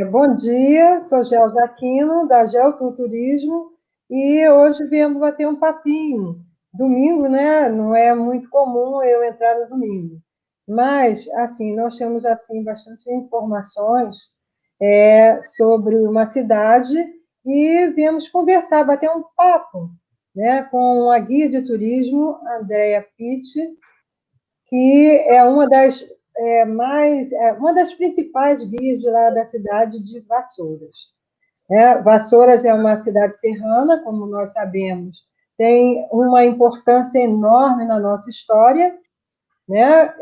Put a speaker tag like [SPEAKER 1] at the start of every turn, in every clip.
[SPEAKER 1] Bom dia, sou Gel Jaquino, da Geoculturismo, e hoje viemos bater um papinho. Domingo, né? Não é muito comum eu entrar no domingo. Mas, assim, nós temos, assim, bastante informações sobre uma cidade e viemos conversar, bater um papo, né, com a guia de turismo, Andrea Pitti, que é uma das principais guias de lá da cidade de Vassouras. Vassouras é uma cidade serrana, como nós sabemos, tem uma importância enorme na nossa história, né?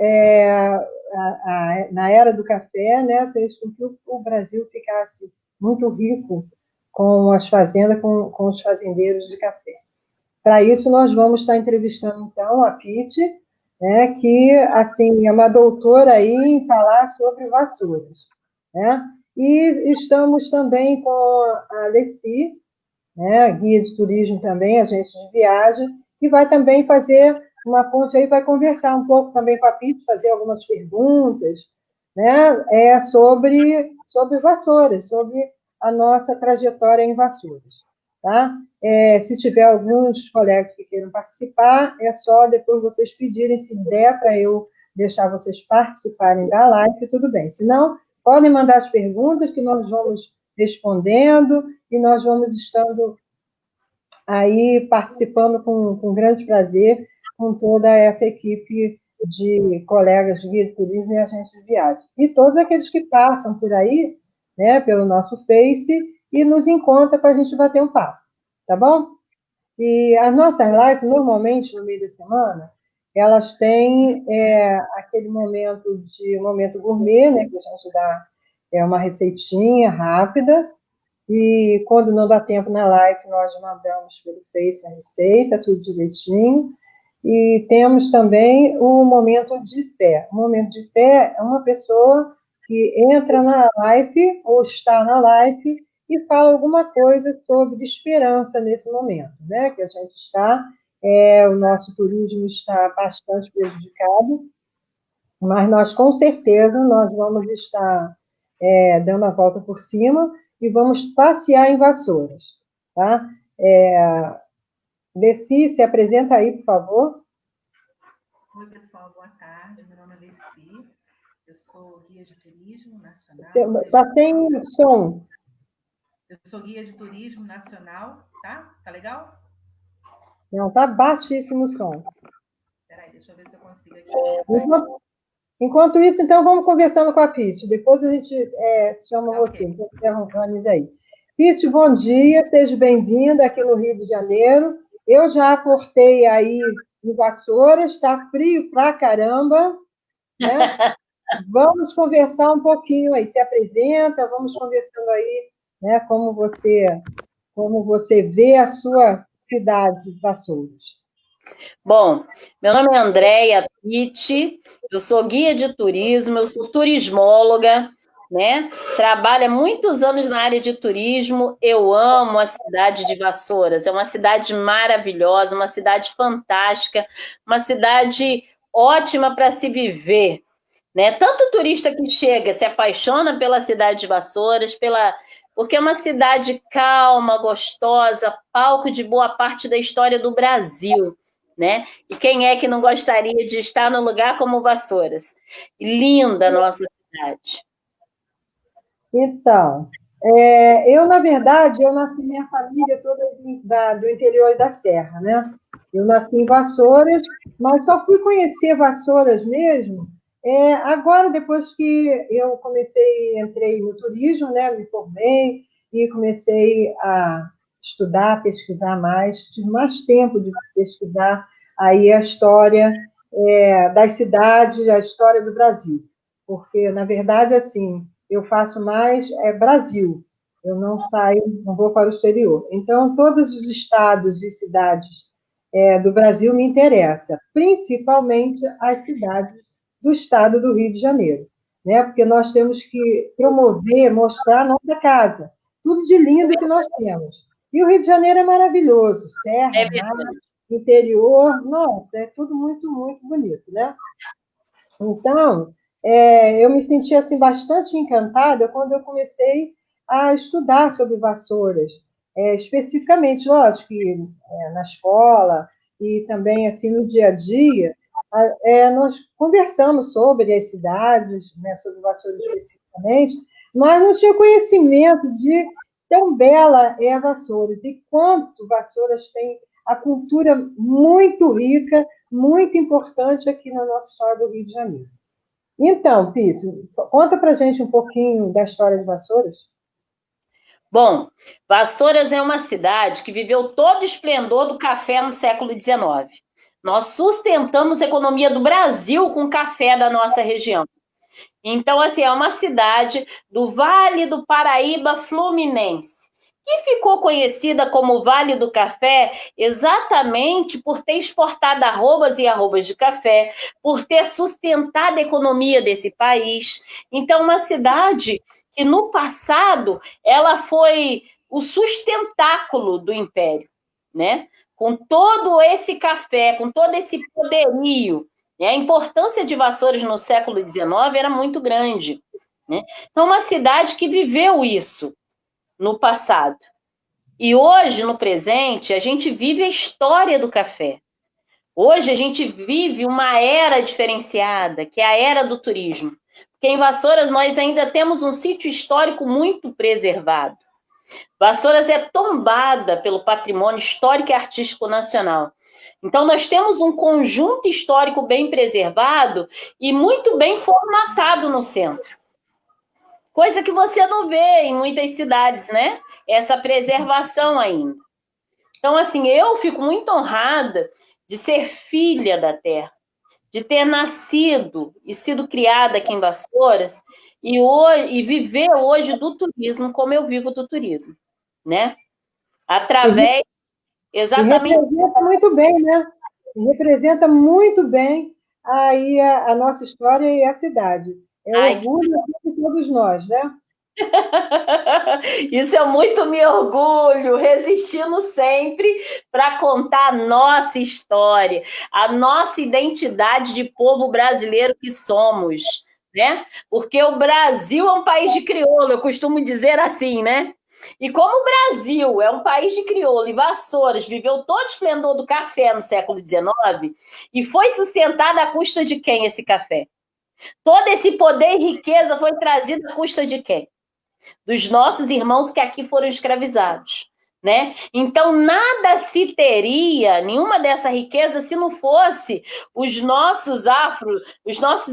[SPEAKER 1] Na era do café, né, fez com que o Brasil ficasse muito rico com as fazendas, com os fazendeiros de café. Para isso, nós vamos estar entrevistando, então, a Piti, né, que, assim, é uma doutora aí em falar sobre vassouras, né? E estamos também com a Leci, né, guia de turismo também, agente de viagem, que vai também fazer uma ponte aí, vai conversar um pouco também com a Piti, fazer algumas perguntas, né, sobre vassouras, sobre a nossa trajetória em vassouras, tá? Se tiver alguns colegas que queiram participar, é só depois vocês pedirem, se der para eu deixar vocês participarem da live, tudo bem. Se não, podem mandar as perguntas que nós vamos respondendo e nós vamos estando aí participando com grande prazer com toda essa equipe de colegas de guia de turismo e agentes de viagem. E todos aqueles que passam por aí, né, pelo nosso Face, e nos encontram para a gente bater um papo, tá bom? E as nossas lives, normalmente, no meio da semana, elas têm aquele momento gourmet, né, que a gente dá uma receitinha rápida, e quando não dá tempo na live, nós mandamos pelo Face a receita, tudo direitinho. E temos também o momento de fé. O momento de fé é uma pessoa que entra na live ou está na live e fala alguma coisa sobre esperança nesse momento, né? Que a gente está, o nosso turismo está bastante prejudicado, mas nós com certeza nós vamos estar dando a volta por cima e vamos passear em Vassouras, tá? Leci, se apresenta aí, por favor.
[SPEAKER 2] Oi, pessoal, boa tarde. Meu nome é Leci, eu sou guia de turismo nacional.
[SPEAKER 1] Está sem som.
[SPEAKER 2] Eu sou guia de turismo nacional, tá? Tá legal?
[SPEAKER 1] Não, está baixíssimo o som.
[SPEAKER 2] Peraí, deixa eu ver se eu consigo aqui.
[SPEAKER 1] Enquanto isso, então, vamos conversando com a Pete. Depois a gente chama você,
[SPEAKER 2] Okay.
[SPEAKER 1] então você organiza aí. Pete, bom dia, seja bem-vinda aqui no Rio de Janeiro. Eu já aportei aí em Vassouras, está frio pra caramba, né? Vamos conversar um pouquinho aí, se apresenta, vamos conversando aí, né, como você vê a sua cidade, Vassouras.
[SPEAKER 3] Bom, meu nome é Andrea Pitti, eu sou guia de turismo, eu sou turismóloga, né? Trabalho há muitos anos na área de turismo, eu amo a cidade de Vassouras, é uma cidade maravilhosa, uma cidade fantástica, uma cidade ótima para se viver, né? Tanto turista que chega se apaixona pela cidade de Vassouras, porque é uma cidade calma, gostosa, palco de boa parte da história do Brasil, né? E quem é que não gostaria de estar num lugar como Vassouras? Linda a nossa cidade.
[SPEAKER 1] Então, na verdade, eu nasci, minha família toda do interior e da Serra, né? Eu nasci em Vassouras, mas só fui conhecer Vassouras mesmo agora, depois que eu entrei no turismo, né? Me formei e comecei a estudar, pesquisar mais, tive mais tempo de pesquisar aí a história das cidades, a história do Brasil. Porque, na verdade, assim, eu faço mais Brasil, eu não saio, não vou para o exterior. Então, todos os estados e cidades do Brasil me interessam, principalmente as cidades do estado do Rio de Janeiro, né? Porque nós temos que promover, mostrar a nossa casa, tudo de lindo que nós temos. E o Rio de Janeiro é maravilhoso, serra, mar, interior, nossa, é tudo muito, muito bonito, né? Então, eu me senti assim, bastante encantada quando eu comecei a estudar sobre vassouras. Especificamente, lógico, que na escola e também assim no dia a dia, nós conversamos sobre as cidades, né, sobre vassouras especificamente, mas não tinha conhecimento de tão bela é a Vassouras e quanto Vassouras tem a cultura muito rica, muito importante aqui na nossa história do Rio de Janeiro. Então, Pício, conta pra gente um pouquinho da história de Vassouras.
[SPEAKER 3] Bom, Vassouras é uma cidade que viveu todo o esplendor do café no século XIX. Nós sustentamos a economia do Brasil com o café da nossa região. Então, assim, é uma cidade do Vale do Paraíba Fluminense, que ficou conhecida como Vale do Café exatamente por ter exportado arrobas e arrobas de café, por ter sustentado a economia desse país. Então, uma cidade que no passado ela foi o sustentáculo do império, né? Com todo esse café, com todo esse poderio, né? A importância de Vassouras no século XIX era muito grande, né? Então, uma cidade que viveu isso no passado. E hoje, no presente, a gente vive a história do café. Hoje a gente vive uma era diferenciada, que é a era do turismo. Porque em Vassouras nós ainda temos um sítio histórico muito preservado. Vassouras é tombada pelo patrimônio histórico e artístico nacional. Então nós temos um conjunto histórico bem preservado e muito bem formatado no centro. Coisa que você não vê em muitas cidades, né? Essa preservação ainda. Então, assim, eu fico muito honrada de ser filha da terra, de ter nascido e sido criada aqui em Vassouras e viver hoje do turismo como eu vivo do turismo, né? Através, exatamente...
[SPEAKER 1] E representa muito bem, né? Representa muito bem aí a nossa história e a cidade. É orgulho de todos nós, né?
[SPEAKER 3] Isso eu muito me orgulho, resistindo sempre para contar a nossa história, a nossa identidade de povo brasileiro que somos, né? Porque o Brasil é um país de crioulo, eu costumo dizer assim, né? E como o Brasil é um país de crioulo e Vassouras viveu todo o esplendor do café no século XIX e foi sustentado à custa de quem esse café? Todo esse poder e riqueza foi trazido à custa de quem? Dos nossos irmãos que aqui foram escravizados, né? Então, nada se teria, nenhuma dessa riqueza, se não fosse os nossos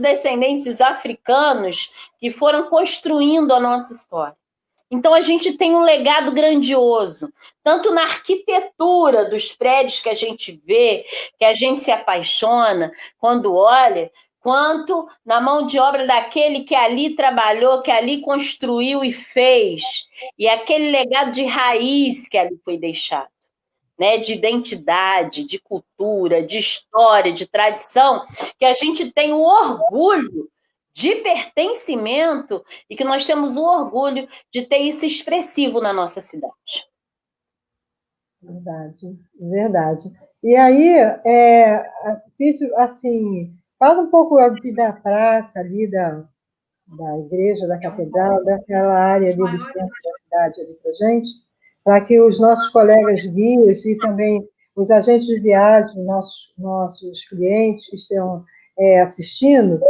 [SPEAKER 3] descendentes africanos que foram construindo a nossa história. Então, a gente tem um legado grandioso, tanto na arquitetura dos prédios que a gente vê, que a gente se apaixona quando olha, quanto na mão de obra daquele que ali trabalhou, que ali construiu e fez, e aquele legado de raiz que ali foi deixado, né? De identidade, de cultura, de história, de tradição, que a gente tem o orgulho de pertencimento e que nós temos o orgulho de ter isso expressivo na nossa cidade.
[SPEAKER 1] Verdade, verdade. E aí, assim, fala um pouco assim, da praça ali, da igreja, da catedral, daquela área ali do centro da cidade ali para gente, para que os nossos colegas guias e também os agentes de viagem, nossos clientes que estão assistindo,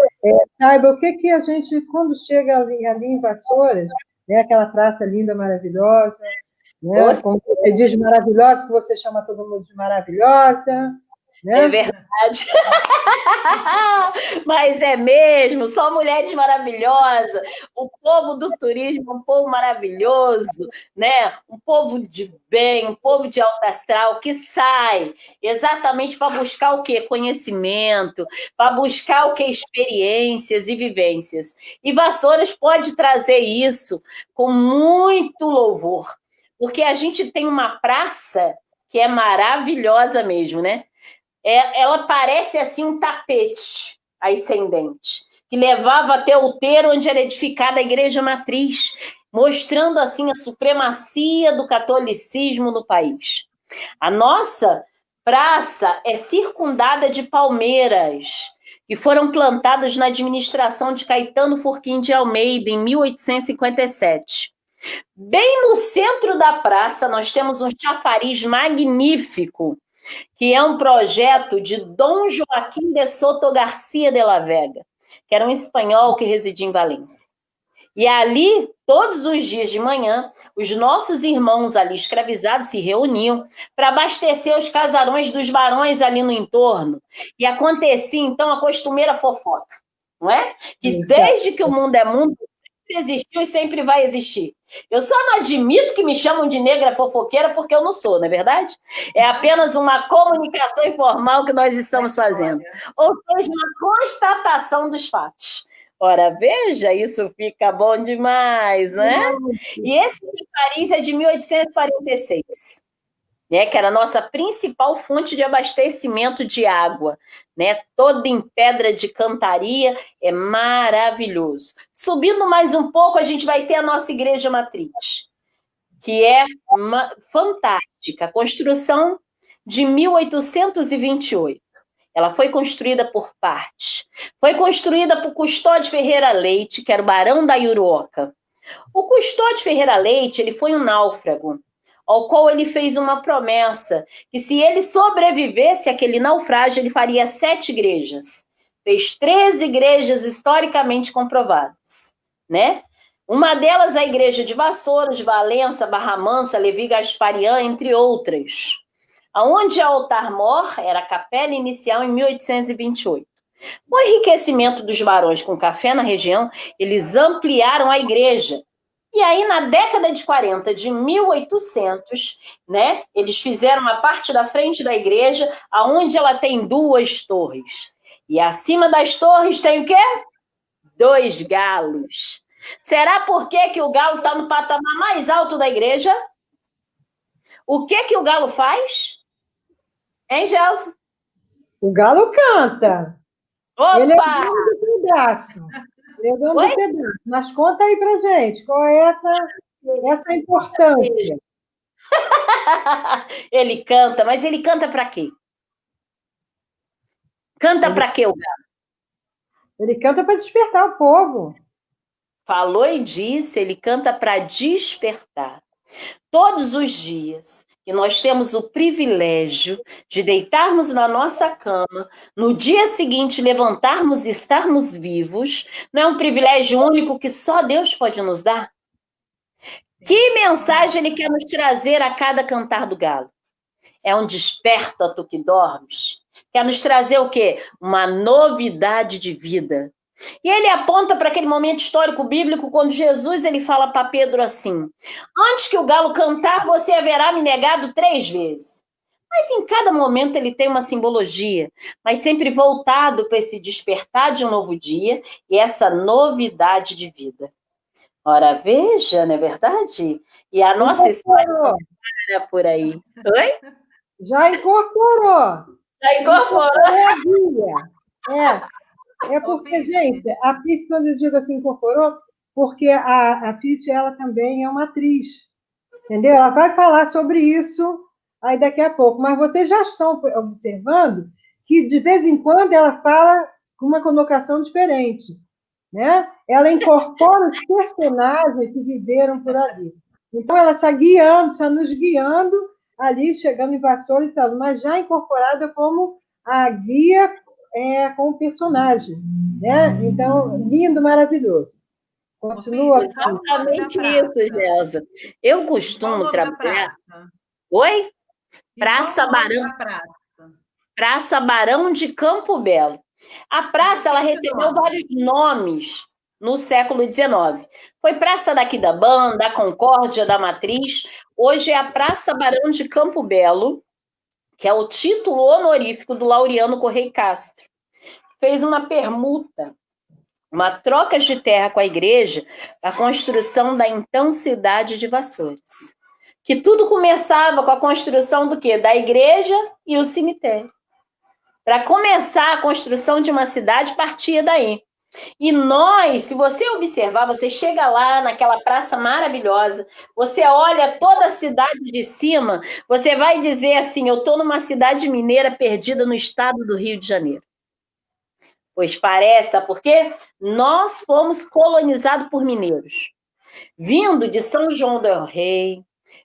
[SPEAKER 1] saibam o que a gente, quando chega ali em Vassouras, né, aquela praça linda, maravilhosa, né? Como você diz maravilhosa, que você chama todo mundo de maravilhosa, né?
[SPEAKER 3] É verdade. Mas é mesmo, só mulheres maravilhosas. O povo do turismo é um povo maravilhoso, né? Um povo de bem, um povo de alto astral que sai exatamente para buscar o quê? Conhecimento, para buscar o quê? Experiências e vivências. E Vassouras pode trazer isso com muito louvor, porque a gente tem uma praça que é maravilhosa mesmo, né? Ela parece assim um tapete ascendente, que levava até o outeiro onde era edificada a igreja matriz, mostrando assim a supremacia do catolicismo no país. A nossa praça é circundada de palmeiras, que foram plantados na administração de Caetano Furquim de Almeida, em 1857. Bem no centro da praça, nós temos um chafariz magnífico, que é um projeto de Dom Joaquim de Soto Garcia de la Vega, que era um espanhol que residia em Valência. E ali, todos os dias de manhã, os nossos irmãos ali escravizados se reuniam para abastecer os casarões dos barões ali no entorno. E acontecia, então, a costumeira fofoca, não é? Que desde que o mundo é mundo, sempre existiu e sempre vai existir. Eu só não admito que me chamam de negra fofoqueira porque eu não sou, não é verdade? É apenas uma comunicação informal que nós estamos fazendo. Ou seja, uma constatação dos fatos. Ora, veja, isso fica bom demais, né? E esse chafariz é de 1846, né, que era a nossa principal fonte de abastecimento de água, né? Todo em pedra de cantaria, é maravilhoso. Subindo mais um pouco, a gente vai ter a nossa igreja matriz, que é fantástica, construção de 1828. Ela foi construída por partes. Foi construída por Custódio Ferreira Leite, que era o barão da Iuruoca. O Custódio Ferreira Leite, ele foi um náufrago, ao qual ele fez uma promessa, que se ele sobrevivesse àquele naufrágio, ele faria 7 igrejas. Fez 13 igrejas historicamente comprovadas, né? Uma delas a igreja de Vassouras, Valença, Barra Mansa, Levi Gasparian, entre outras. Aonde a altar-mor era a capela inicial em 1828. Com o enriquecimento dos barões com café na região, eles ampliaram a igreja. E aí, na década de 40, de 1800, né, eles fizeram a parte da frente da igreja, aonde ela tem 2 torres. E acima das torres tem o quê? 2 galos. Será por que o galo está no patamar mais alto da igreja? O que o galo faz? Hein, Gelson?
[SPEAKER 1] O galo canta.
[SPEAKER 3] Opa!
[SPEAKER 1] Ele é dono do pedaço. Ele é dono do pedaço. Mas conta aí pra gente, qual é essa importância?
[SPEAKER 3] Ele canta, mas ele canta para quê? Canta para quê o galo?
[SPEAKER 1] Ele canta para despertar o povo.
[SPEAKER 3] Falou e disse, ele canta para despertar. Todos os dias que nós temos o privilégio de deitarmos na nossa cama, no dia seguinte levantarmos e estarmos vivos, não é um privilégio único que só Deus pode nos dar? Que mensagem ele quer nos trazer a cada cantar do galo? É um desperta tu que dormes. Quer nos trazer o quê? Uma novidade de vida. E ele aponta para aquele momento histórico bíblico, quando Jesus ele fala para Pedro assim: antes que o galo cantar, você haverá me negado 3 vezes. Mas em cada momento ele tem uma simbologia, mas sempre voltado para esse despertar de um novo dia e essa novidade de vida. Ora, veja, não é verdade? E a nossa história não para por aí. Oi?
[SPEAKER 1] Já incorporou.
[SPEAKER 3] Já incorporou.
[SPEAKER 1] É porque, gente, a Pício, quando eu digo assim, incorporou, porque a Pício, ela também é uma atriz, entendeu? Ela vai falar sobre isso aí daqui a pouco, mas vocês já estão observando que, de vez em quando, ela fala com uma conotação diferente, né? Ela incorpora os personagens que viveram por ali. Então, ela está guiando, está nos guiando ali, chegando em Vassoura e tal, mas já incorporada como a guia com o personagem, né? Então, lindo, maravilhoso. Continua.
[SPEAKER 3] Exatamente isso, Gelsa. Eu costumo trabalhar... Oi? Praça Barão. Praça Barão de Campo Belo. A praça, ela recebeu vários nomes no século XIX. Foi Praça daqui da Banda, da Concórdia, da Matriz. Hoje é a Praça Barão de Campo Belo, que é o título honorífico do Laureano Correia Castro. Fez uma permuta, uma troca de terra com a igreja, a construção da então cidade de Vassouras. Que tudo começava com a construção do quê? Da igreja e o cemitério. Para começar a construção de uma cidade, partia daí. E nós, se você observar, você chega lá naquela praça maravilhosa, você olha toda a cidade de cima, você vai dizer assim, eu estou numa cidade mineira perdida no estado do Rio de Janeiro. Pois parece, sabe por quê? Nós fomos colonizados por mineiros, vindo de São João del Rei,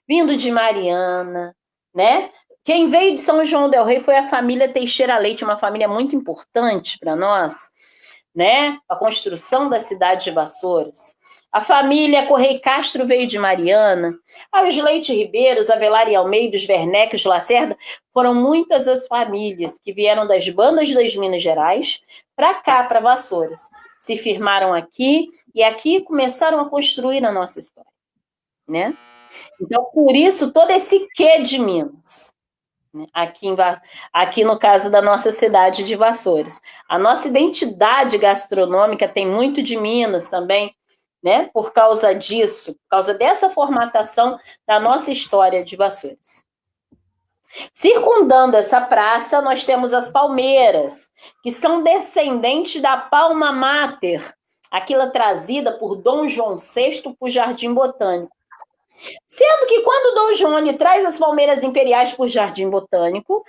[SPEAKER 3] vindo de Mariana, né? Quem veio de São João del Rei foi a família Teixeira Leite, uma família muito importante para nós, né? A construção da cidade de Vassouras. A família Correia Castro veio de Mariana. Os Leite Ribeiros, Avelar e Almeida, os Werneck, os Lacerda, foram muitas as famílias que vieram das bandas das Minas Gerais para cá, para Vassouras. Se firmaram aqui e aqui começaram a construir a nossa história, né? Então, por isso, todo esse quê de Minas, né? Aqui no caso da nossa cidade de Vassouras. A nossa identidade gastronômica tem muito de Minas também, né? Por causa disso, por causa dessa formatação da nossa história de Vassouras. Circundando essa praça, nós temos as palmeiras, que são descendentes da Palma Mater, aquela trazida por Dom João VI para o Jardim Botânico. Sendo que quando Dom João traz as palmeiras imperiais para o Jardim Botânico,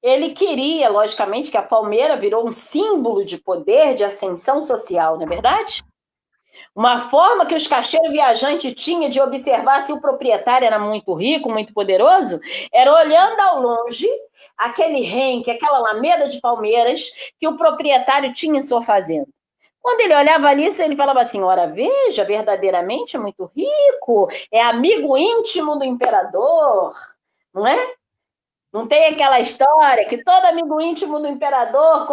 [SPEAKER 3] ele queria, logicamente, que a palmeira virou um símbolo de poder, de ascensão social, não é verdade? Uma forma que os cacheiros viajantes tinham de observar se o proprietário era muito rico, muito poderoso, era olhando ao longe aquele renque, aquela alameda de palmeiras que o proprietário tinha em sua fazenda. Quando ele olhava ali, ele falava assim, ora, veja, verdadeiramente é muito rico, é amigo íntimo do imperador, não é? Não tem aquela história que todo amigo íntimo do imperador,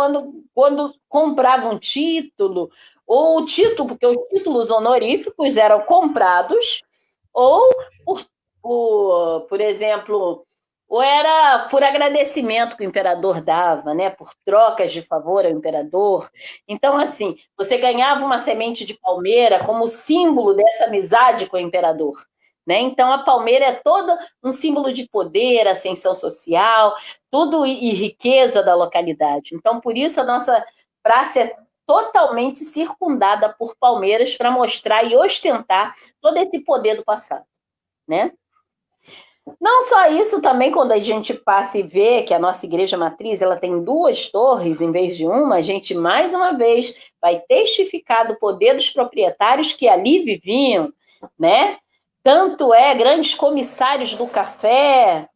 [SPEAKER 3] quando comprava um título, ou o título, porque os títulos honoríficos eram comprados, ou, por exemplo, ou era por agradecimento que o imperador dava, né? Por trocas de favor ao imperador. Então, assim, você ganhava uma semente de palmeira como símbolo dessa amizade com o imperador, né? Então, a palmeira é todo um símbolo de poder, ascensão social, tudo e riqueza da localidade. Então, por isso, a nossa praça é totalmente circundada por palmeiras para mostrar e ostentar todo esse poder do passado, né? Não só isso, também quando a gente passa e vê que a nossa igreja matriz ela tem 2 torres em vez de uma, a gente mais uma vez vai testificar do poder dos proprietários que ali viviam, né? Tanto grandes comissários do café,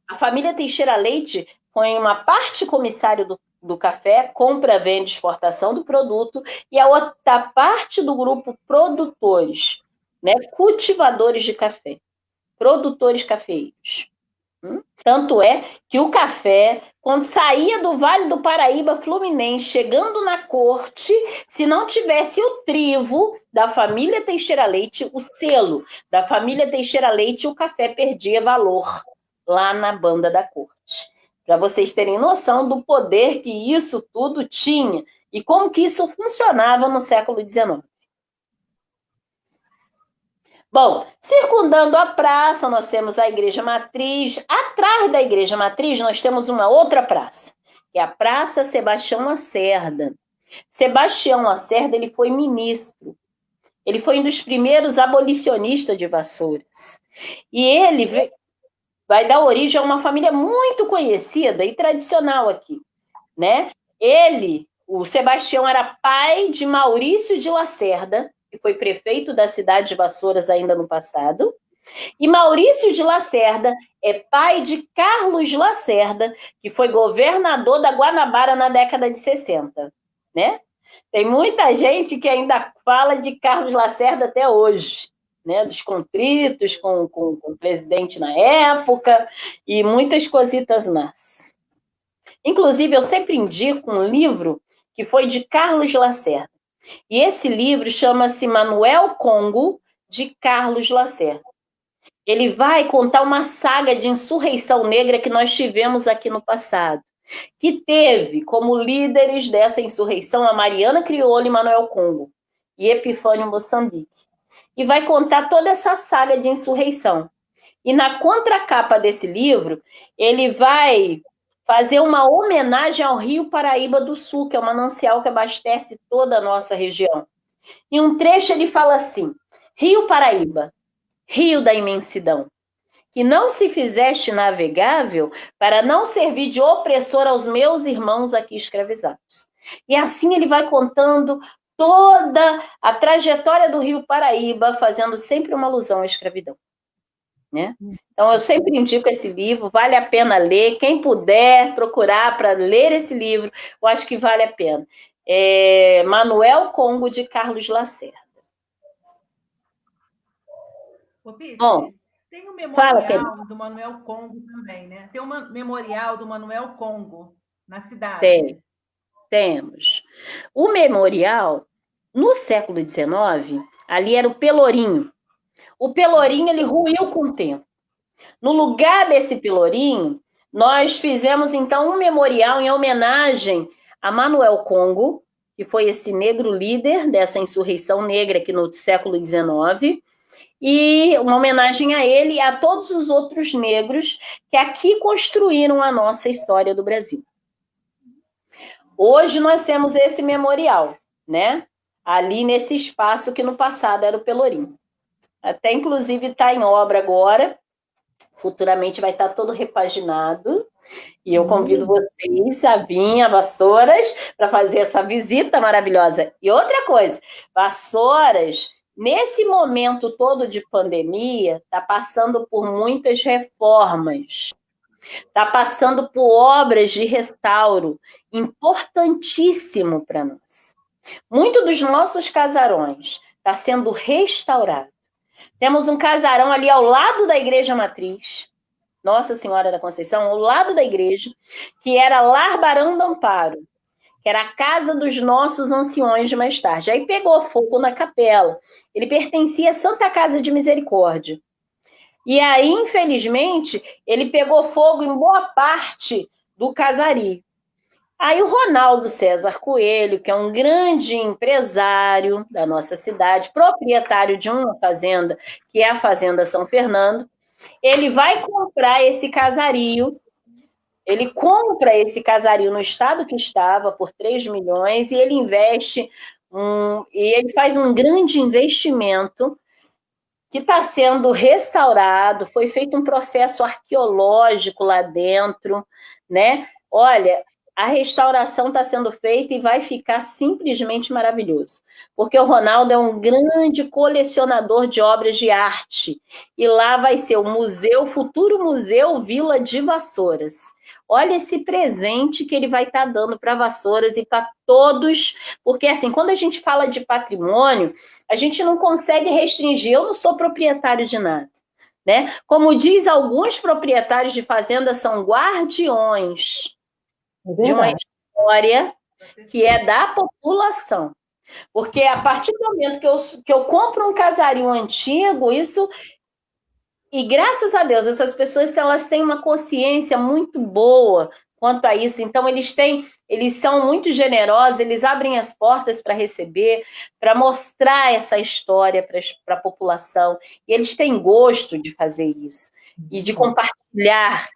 [SPEAKER 3] a família Teixeira Leite põe uma parte comissário do café, compra, venda, exportação do produto, e a outra parte do grupo produtores, né? Cultivadores de café. Produtores cafeeiros. Tanto é que o café, quando saía do Vale do Paraíba Fluminense, chegando na corte, se não tivesse o trivo da família Teixeira Leite, o selo da família Teixeira Leite, o café perdia valor lá na banda da corte. Para vocês terem noção do poder que isso tudo tinha e como que isso funcionava no século XIX. Bom, circundando a praça, nós temos a Igreja Matriz. Atrás da Igreja Matriz, nós temos uma outra praça, que é a Praça Sebastião Lacerda. Sebastião Lacerda, ele foi ministro. Ele foi um dos primeiros abolicionistas de Vassouras. E ele vai dar origem a uma família muito conhecida e tradicional aqui, né? O Sebastião, era pai de Maurício de Lacerda, que foi prefeito da cidade de Vassouras ainda no passado, e Maurício de Lacerda é pai de Carlos Lacerda, que foi governador da Guanabara na década de 60, né? Tem muita gente que ainda fala de Carlos Lacerda até hoje, né? Dos contritos com o presidente na época, e muitas cositas más. Inclusive, eu sempre indico um livro que foi de Carlos Lacerda. E esse livro chama-se Manuel Congo, de Carlos Lacerda. Ele vai contar uma saga de insurreição negra que nós tivemos aqui no passado, que teve como líderes dessa insurreição a Mariana Crioulo e Manuel Congo, e Epifânio Moçambique. E vai contar toda essa saga de insurreição. E na contracapa desse livro, ele vai fazer uma homenagem ao Rio Paraíba do Sul, que é um manancial que abastece toda a nossa região. Em um trecho ele fala assim: Rio Paraíba, rio da imensidão, que não se fizeste navegável para não servir de opressor aos meus irmãos aqui escravizados. E assim ele vai contando toda a trajetória do Rio Paraíba, fazendo sempre uma alusão à escravidão, né? Então, eu sempre indico esse livro, vale a pena ler. Quem puder procurar para ler esse livro, eu acho que vale a pena. Manuel Congo, de Carlos Lacerda.
[SPEAKER 2] Ô, Pete,
[SPEAKER 3] Bom,
[SPEAKER 2] tem um
[SPEAKER 3] fala,
[SPEAKER 2] memorial do Manuel Congo também, né? Tem um memorial do Manuel Congo na cidade.
[SPEAKER 3] Temos. O memorial, no século XIX, ali era o Pelourinho. O Pelourinho, ele ruiu com o tempo. No lugar desse Pelourinho, nós fizemos, então, um memorial em homenagem a Manuel Congo, que foi esse negro líder dessa insurreição negra aqui no século XIX, e uma homenagem a ele e a todos os outros negros que aqui construíram a nossa história do Brasil. Hoje nós temos esse memorial, né? Ali nesse espaço que no passado era o Pelourinho. Até, inclusive, está em obra agora. Futuramente vai estar todo repaginado. E eu convido vocês, Sabinha, Vassouras, para fazer essa visita maravilhosa. E outra coisa, Vassouras, nesse momento todo de pandemia, está passando por muitas reformas. Está passando por obras de restauro, importantíssimo para nós. Muito dos nossos casarões está sendo restaurado. Temos um casarão ali ao lado da Igreja Matriz, Nossa Senhora da Conceição, ao lado da igreja, que era Lar Barão do Amparo, que era a casa dos nossos anciões de mais tarde. Aí pegou fogo na capela. Ele pertencia à Santa Casa de Misericórdia. E aí, infelizmente, ele pegou fogo em boa parte do casario. Aí o Ronaldo César Coelho, que é um grande empresário da nossa cidade, proprietário de uma fazenda, que é a Fazenda São Fernando, ele vai comprar esse casario, ele compra esse casario no estado que estava por 3 milhões e ele investe, e ele faz um grande investimento que está sendo restaurado, foi feito um processo arqueológico lá dentro, né? Olha, a restauração está sendo feita e vai ficar simplesmente maravilhoso, porque o Ronaldo é um grande colecionador de obras de arte, e lá vai ser o museu, futuro Museu Vila de Vassouras. Olha esse presente que ele vai estar dando para Vassouras e para todos, porque assim, quando a gente fala de patrimônio, a gente não consegue restringir, eu não sou proprietário de nada, né? Como diz alguns proprietários de fazenda, são guardiões de uma história que é da população. Porque a partir do momento que eu compro um casario antigo, isso... E graças a Deus, essas pessoas elas têm uma consciência muito boa quanto a isso. Então, eles são muito generosos, eles abrem as portas para receber, para mostrar essa história para a população. E eles têm gosto de fazer isso e de compartilhar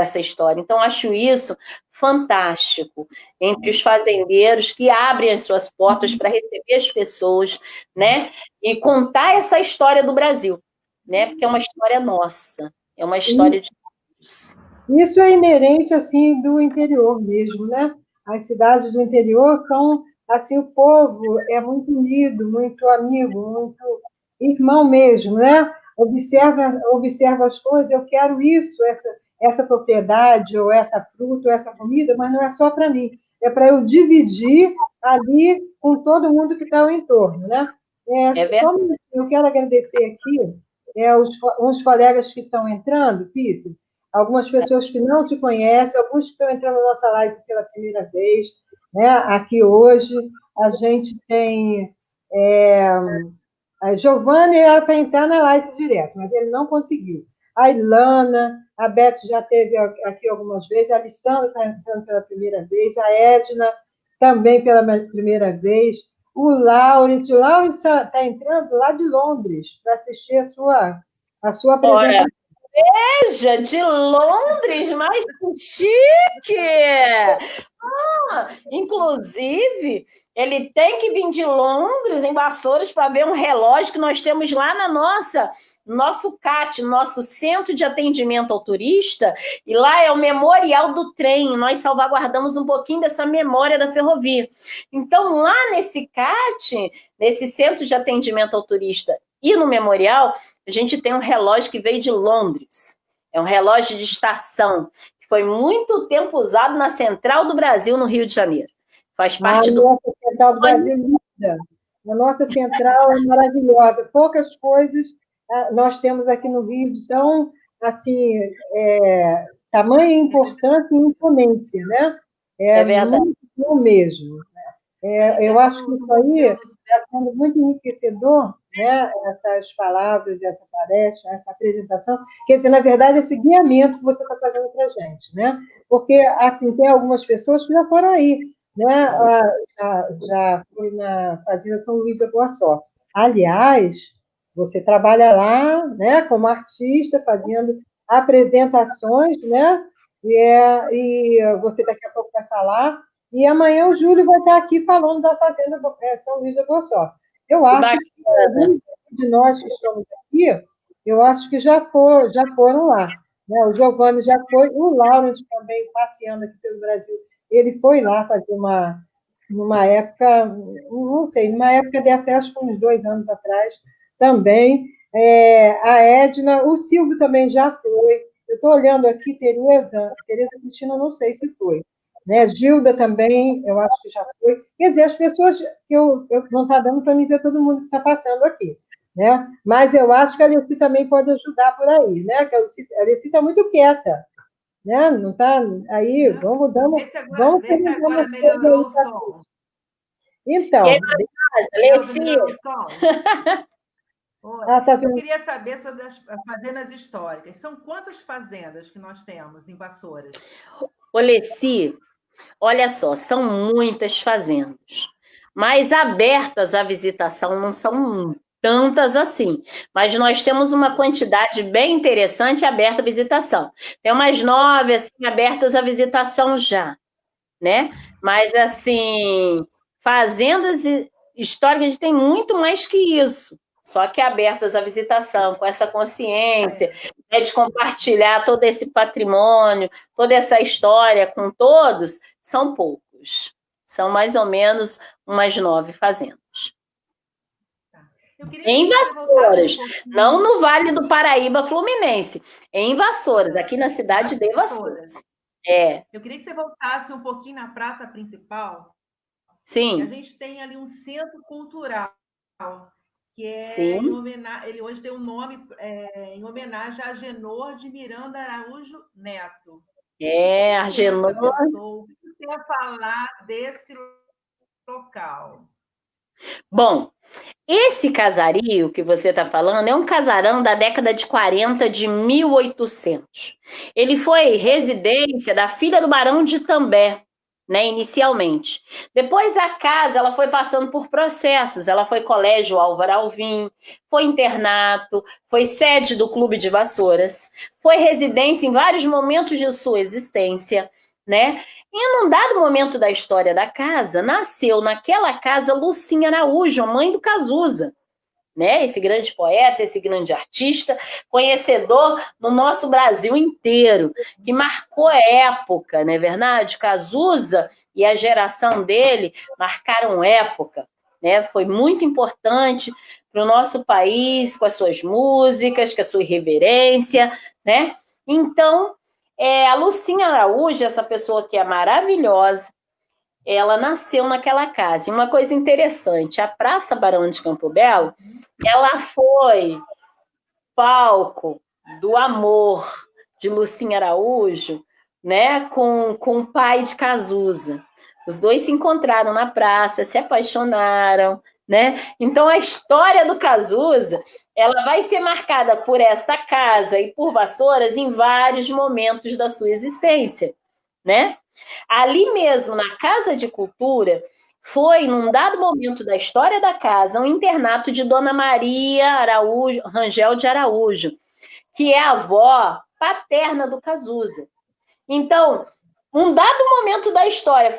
[SPEAKER 3] essa história. Então, acho isso fantástico entre os fazendeiros que abrem as suas portas para receber as pessoas, né? E contar essa história do Brasil, né? Porque é uma história nossa, é uma história de todos.
[SPEAKER 1] Isso é inerente, assim, do interior mesmo, né? As cidades do interior são, assim, o povo é muito unido, muito amigo, muito irmão mesmo, né? Observa as coisas, eu quero isso, essa propriedade, ou essa fruta, ou essa comida, mas não é só para mim, é para eu dividir ali com todo mundo que está ao entorno, né? Só um minutinho, eu quero agradecer aqui uns colegas que estão entrando, Peter, algumas pessoas que não te conhecem, alguns que estão entrando na nossa live pela primeira vez, né? Aqui hoje a gente tem a Giovanni era para entrar na live direto, mas ele não conseguiu. A Ilana, a Beth já esteve aqui algumas vezes, a Alessandra está entrando pela primeira vez, a Edna também pela primeira vez, o Laurent está entrando lá de Londres para assistir a sua apresentação.
[SPEAKER 3] Veja, de Londres, mais chique! Inclusive, ele tem que vir de Londres, em Vassouras, para ver um relógio que nós temos lá na nosso CAT, nosso Centro de Atendimento ao Turista, e lá é o Memorial do Trem. Nós salvaguardamos um pouquinho dessa memória da ferrovia. Então, lá nesse CAT, nesse Centro de Atendimento ao Turista e no Memorial, a gente tem um relógio que veio de Londres. É um relógio de estação, que foi muito tempo usado na Central do Brasil, no Rio de Janeiro. Faz parte do...
[SPEAKER 1] Nossa Central do Brasil é linda. A nossa central é maravilhosa. Poucas coisas nós temos aqui no Rio, então, assim, tamanha importância e imponência, né?
[SPEAKER 3] É verdade.
[SPEAKER 1] Muito bom mesmo. Eu acho que isso aí está sendo muito enriquecedor, né? Essas palavras, essa palestra, essa apresentação. Quer dizer, na verdade, esse guiamento que você está fazendo para a gente, né? Porque, assim, tem algumas pessoas que já foram aí, né? Já fui na Fazenda São Luís da Boa Sorte. Aliás, você trabalha lá, né, como artista, fazendo apresentações, né? E você daqui a pouco vai falar. E amanhã o Júlio vai estar aqui falando da Fazenda São Luís da Boa Sorte. Eu acho que alguns de nós que estamos aqui, eu acho que já foram lá. Né? O Giovanni já foi, o Laurent também, passeando aqui pelo Brasil, ele foi lá fazer numa época, não sei, numa época dessa, acho que uns 2 anos atrás, também. A Edna, o Silvio também já foi. Eu estou olhando aqui, Tereza Cristina, não sei se foi. Né? Gilda também, eu acho que já foi. Quer dizer, as pessoas que eu não está dando para mim ver todo mundo que está passando aqui. Né? Mas eu acho que a Alessi também pode ajudar por aí, né? Que a Alessi está muito quieta. Né? Não está aí, vamos dando. Vamos
[SPEAKER 2] ver se agora melhorou o som.
[SPEAKER 1] Então,
[SPEAKER 3] Alessi.
[SPEAKER 2] Eu queria saber sobre as fazendas históricas. São quantas fazendas que nós temos em Vassouras?
[SPEAKER 3] Alessi, olha só, são muitas fazendas, mas abertas à visitação não são tantas assim. Mas nós temos uma quantidade bem interessante aberta à visitação. Tem umas 9 assim, abertas à visitação já, né? Mas, assim, fazendas históricas a gente tem muito mais que isso. Só que abertas à visitação, com essa consciência, né, de compartilhar todo esse patrimônio, toda essa história com todos, são poucos. São mais ou menos umas 9 fazendas. Em Vassouras, não no Vale do Paraíba Fluminense, em Vassouras, aqui na cidade de Vassouras.
[SPEAKER 2] Eu queria que você voltasse um pouquinho na praça principal.
[SPEAKER 3] Sim.
[SPEAKER 2] A gente tem ali um centro cultural, que ele hoje tem um nome em homenagem a Agenor de Miranda Araújo Neto.
[SPEAKER 3] Agenor.
[SPEAKER 2] O que você quer falar desse local?
[SPEAKER 3] Bom, esse casario que você está falando é um casarão da década de 40, de 1800. Ele foi residência da filha do Barão de Itambé, né, inicialmente. Depois a casa ela foi passando por processos. Ela foi colégio Álvaro Alvim, foi internato, foi sede do Clube de Vassouras, foi residência em vários momentos de sua existência, né? E num dado momento da história da casa, nasceu naquela casa Lucinha Araújo, mãe do Cazuza, né? Esse grande poeta, esse grande artista, conhecedor no nosso Brasil inteiro, que marcou época, não é verdade? Cazuza e a geração dele marcaram época, né? Foi muito importante para o nosso país, com as suas músicas, com a sua irreverência, né? Então, a Lucinha Araújo, essa pessoa que é maravilhosa, ela nasceu naquela casa. E uma coisa interessante, a Praça Barão de Campo Belo, ela foi palco do amor de Lucinha Araújo, né, com o pai de Cazuza. Os dois se encontraram na praça, se apaixonaram, né? Então a história do Cazuza, ela vai ser marcada por esta casa e por Vassouras em vários momentos da sua existência, né? Ali mesmo, na Casa de Cultura, foi, num dado momento da história da casa, um internato de Dona Maria Araújo, Rangel de Araújo, que é a avó paterna do Cazuza. Então, Num dado momento da história,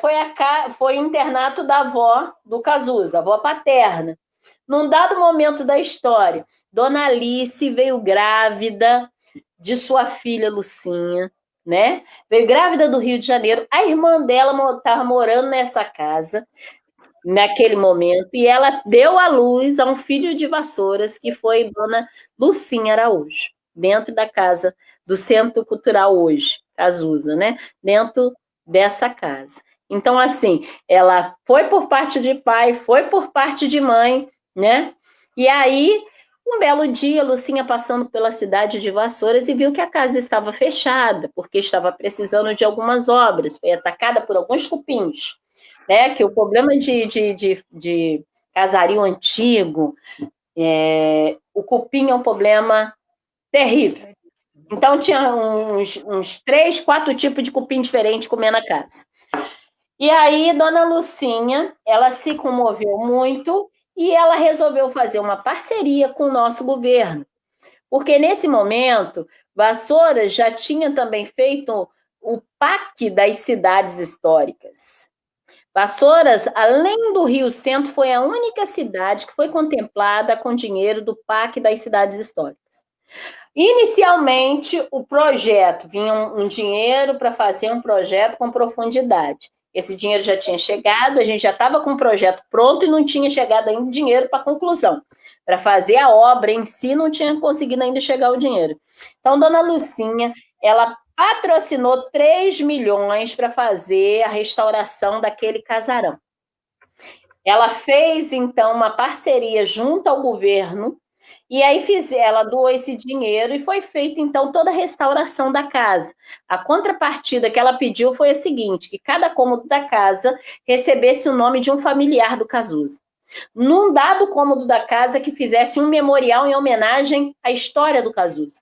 [SPEAKER 3] foi o internato da avó do Cazuza, avó paterna. Num dado momento da história, Dona Alice veio grávida de sua filha Lucinha, né? Veio grávida do Rio de Janeiro. A irmã dela estava morando nessa casa naquele momento e ela deu à luz a um filho de Vassouras, que foi Dona Lucinha Araújo, dentro da casa do Centro Cultural hoje, Cazuza, né? Dentro dessa casa. Então, assim, ela foi por parte de pai, foi por parte de mãe, né? E aí, um belo dia, Lucinha passando pela cidade de Vassouras e viu que a casa estava fechada, porque estava precisando de algumas obras, foi atacada por alguns cupins, né? Que o problema de casario antigo, o cupim é um problema terrível. Então, tinha uns 3, 4 tipos de cupim diferentes comendo a casa. E aí, Dona Lucinha, ela se comoveu muito e ela resolveu fazer uma parceria com o nosso governo. Porque, nesse momento, Vassouras já tinha também feito o PAC das cidades históricas. Vassouras, além do Rio Centro, foi a única cidade que foi contemplada com dinheiro do PAC das cidades históricas. Inicialmente, o projeto, vinha um dinheiro para fazer um projeto com profundidade. Esse dinheiro já tinha chegado, a gente já estava com o projeto pronto e não tinha chegado ainda dinheiro para a conclusão. Para fazer a obra em si, não tinha conseguido ainda chegar o dinheiro. Então, Dona Lucinha, ela patrocinou 3 milhões para fazer a restauração daquele casarão. Ela fez, então, uma parceria junto ao governo, e aí ela doou esse dinheiro e foi feita, então, toda a restauração da casa. A contrapartida que ela pediu foi a seguinte, que cada cômodo da casa recebesse o nome de um familiar do Cazuza. Num dado cômodo da casa que fizesse um memorial em homenagem à história do Cazuza.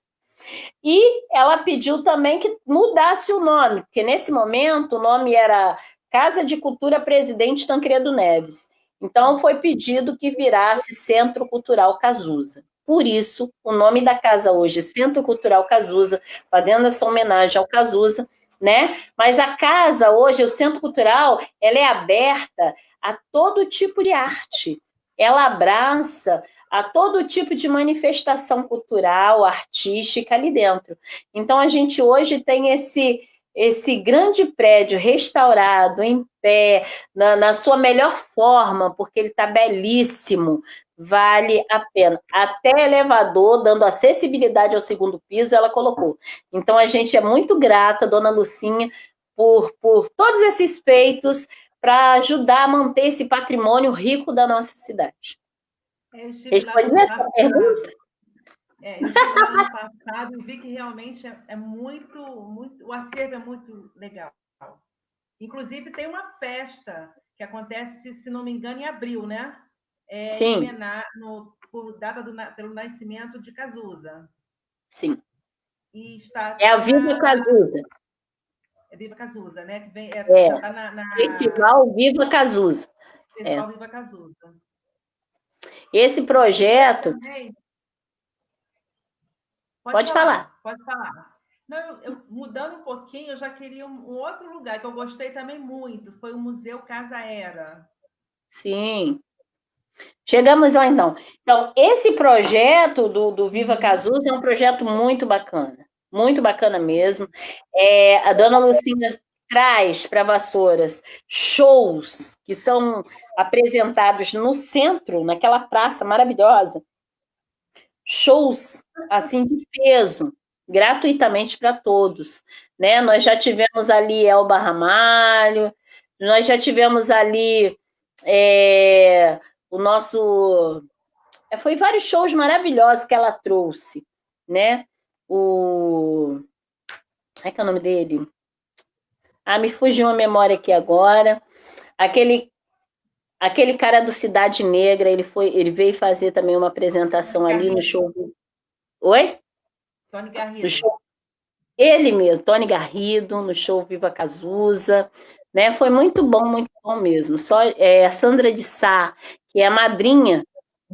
[SPEAKER 3] E ela pediu também que mudasse o nome, porque nesse momento o nome era Casa de Cultura Presidente Tancredo Neves. Então foi pedido que virasse Centro Cultural Cazuza. Por isso, o nome da casa hoje, Centro Cultural Cazuza, fazendo essa homenagem ao Cazuza, né? Mas a casa hoje, o Centro Cultural, ela é aberta a todo tipo de arte. Ela abraça a todo tipo de manifestação cultural, artística ali dentro. Então, a gente hoje tem esse grande prédio restaurado, em pé, na sua melhor forma, porque ele está belíssimo, vale a pena. Até elevador, dando acessibilidade ao segundo piso, ela colocou. Então, a gente é muito grata, Dona Lucinha, por todos esses feitos para ajudar a manter esse patrimônio rico da nossa cidade.
[SPEAKER 2] Respondi essa pergunta? Eu estive lá no passado e vi que realmente é muito, o acervo é muito legal. Inclusive, tem uma festa que acontece, se não me engano, em abril, né?
[SPEAKER 3] Sim.
[SPEAKER 2] Por data pelo nascimento de Cazuza.
[SPEAKER 3] Sim.
[SPEAKER 2] E está
[SPEAKER 3] a Viva Cazuza.
[SPEAKER 2] É Viva Cazuza, né? Que vem,
[SPEAKER 3] já tá Festival Viva Cazuza.
[SPEAKER 2] Festival Viva Cazuza.
[SPEAKER 3] Esse projeto... Pode falar.
[SPEAKER 2] Pode falar. Não, mudando um pouquinho, eu já queria um outro lugar que eu gostei também muito, foi o Museu Casa Era.
[SPEAKER 3] Sim. Chegamos lá, então. Então, esse projeto do Viva Cazuza é um projeto muito bacana mesmo. A Dona Lucinha traz para Vassouras shows que são apresentados no centro, naquela praça maravilhosa, shows assim de peso, gratuitamente para todos, né? Nós já tivemos ali Elba Ramalho, nós já tivemos ali o nosso... Foi vários shows maravilhosos que ela trouxe, né? Como é que é o nome dele? Me fugiu a memória aqui agora. Aquele cara do Cidade Negra, ele veio fazer também uma apresentação ali no show. Oi?
[SPEAKER 2] Tony Garrido.
[SPEAKER 3] No show... Ele mesmo, Tony Garrido, no show Viva Cazuza, né? Foi muito bom mesmo. Só a Sandra de Sá, que é a madrinha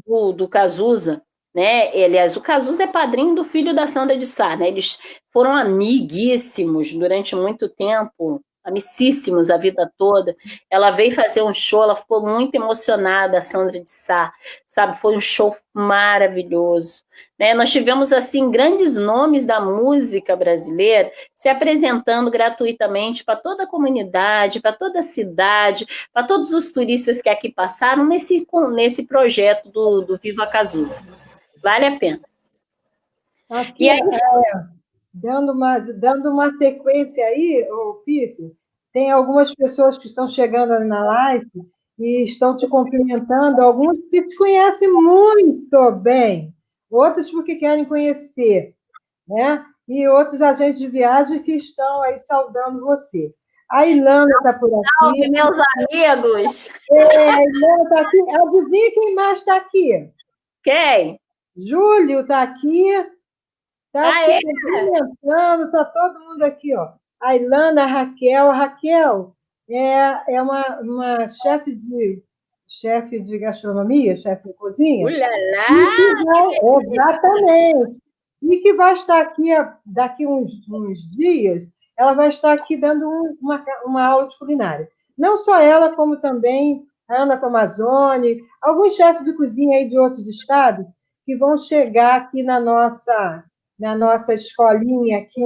[SPEAKER 3] do Cazuza, né? Aliás, o Cazuza é padrinho do filho da Sandra de Sá, né? Eles foram amiguíssimos durante muito tempo, amicíssimos a vida toda. Ela veio fazer um show, ela ficou muito emocionada, a Sandra de Sá, sabe? Foi um show maravilhoso, né? Nós tivemos, assim, grandes nomes da música brasileira se apresentando gratuitamente para toda a comunidade, para toda a cidade, para todos os turistas que aqui passaram nesse projeto do Viva Cazuza. Vale a pena.
[SPEAKER 1] Aqui, e aí, dando uma sequência aí, Peter, tem algumas pessoas que estão chegando ali na live e estão te cumprimentando, alguns que te conhecem muito bem, outros porque querem conhecer, né? E outros agentes de viagem que estão aí saudando você. A Ilana está por aqui.
[SPEAKER 3] Salve, meus amigos!
[SPEAKER 1] A Ilana está aqui. Adivinha quem mais está aqui?
[SPEAKER 3] Quem?
[SPEAKER 1] Júlio está aqui. Está se cumprimentando, está todo mundo aqui, ó. A Ilana, a Raquel. A Raquel é uma chefe de gastronomia, chefe de cozinha. Exatamente. E que vai estar aqui daqui uns dias, ela vai estar aqui dando uma aula de culinária. Não só ela, como também a Ana Tomazoni, alguns chefes de cozinha aí de outros estados que vão chegar aqui na nossa escolinha aqui,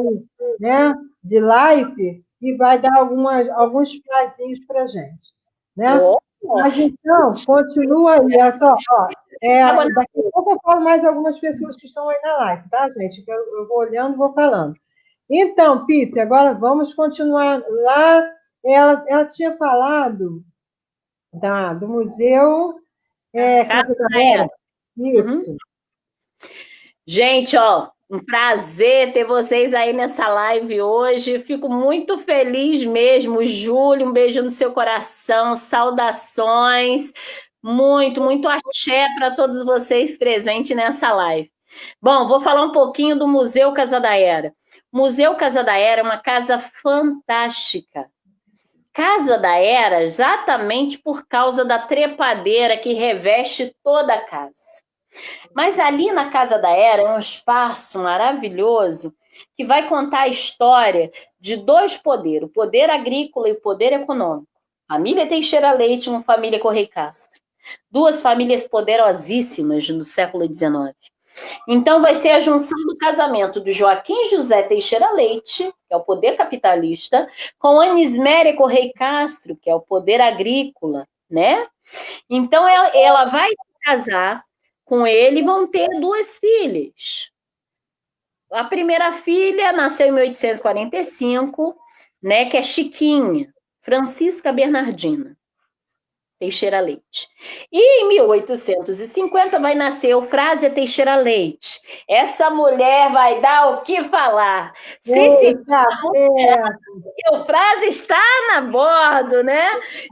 [SPEAKER 1] né, de live, e vai dar alguns prazinhos para a gente. Né? Mas então, continua aí, olha só, ó, daqui a pouco eu falo mais algumas pessoas que estão aí na live, tá, gente? Eu vou olhando e vou falando. Então, Peter, agora vamos continuar lá. Ela tinha falado do museu Casa da Era. Isso.
[SPEAKER 3] Uhum. Gente, ó, um prazer ter vocês aí nessa live hoje. Fico muito feliz mesmo. Júlio, um beijo no seu coração, saudações. Muito, muito axé para todos vocês presentes nessa live. Bom, vou falar um pouquinho do Museu Casa da Era. Museu Casa da Era é uma casa fantástica. Casa da Era, exatamente por causa da trepadeira que reveste toda a casa. Mas ali na Casa da Era é um espaço maravilhoso que vai contar a história de dois poderes, o poder agrícola e o poder econômico. Família Teixeira Leite, uma família Correia Castro. Duas famílias poderosíssimas no século XIX. Então vai ser a junção do casamento do Joaquim José Teixeira Leite, que é o poder capitalista, com Anisméria Correia Castro, que é o poder agrícola, né? Então ela vai casar com ele, vão ter duas filhas. A primeira filha nasceu em 1845, né, que é Chiquinha, Francisca Bernardina Teixeira Leite. E em 1850 vai nascer Eufrásia Teixeira Leite. Essa mulher vai dar o que falar. Eufrásia está na bordo, né?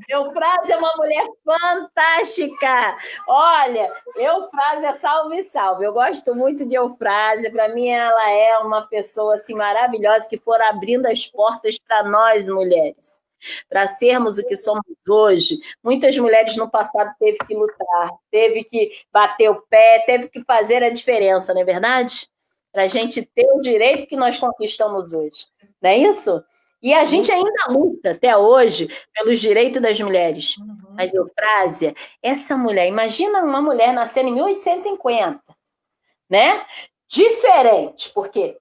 [SPEAKER 3] Eufrásia é uma mulher fantástica. Olha, Eufrásia, salve, salve. Eu gosto muito de Eufrásia. Para mim, ela é uma pessoa assim, maravilhosa que for abrindo as portas para nós, mulheres. Para sermos o que somos hoje. Muitas mulheres no passado teve que lutar, teve que bater o pé, teve que fazer a diferença, não é verdade? Para a gente ter o direito que nós conquistamos hoje. Não é isso? E a gente ainda luta até hoje pelos direitos das mulheres. Mas Eufrásia, essa mulher, imagina uma mulher nascendo em 1850, né? Diferente, porque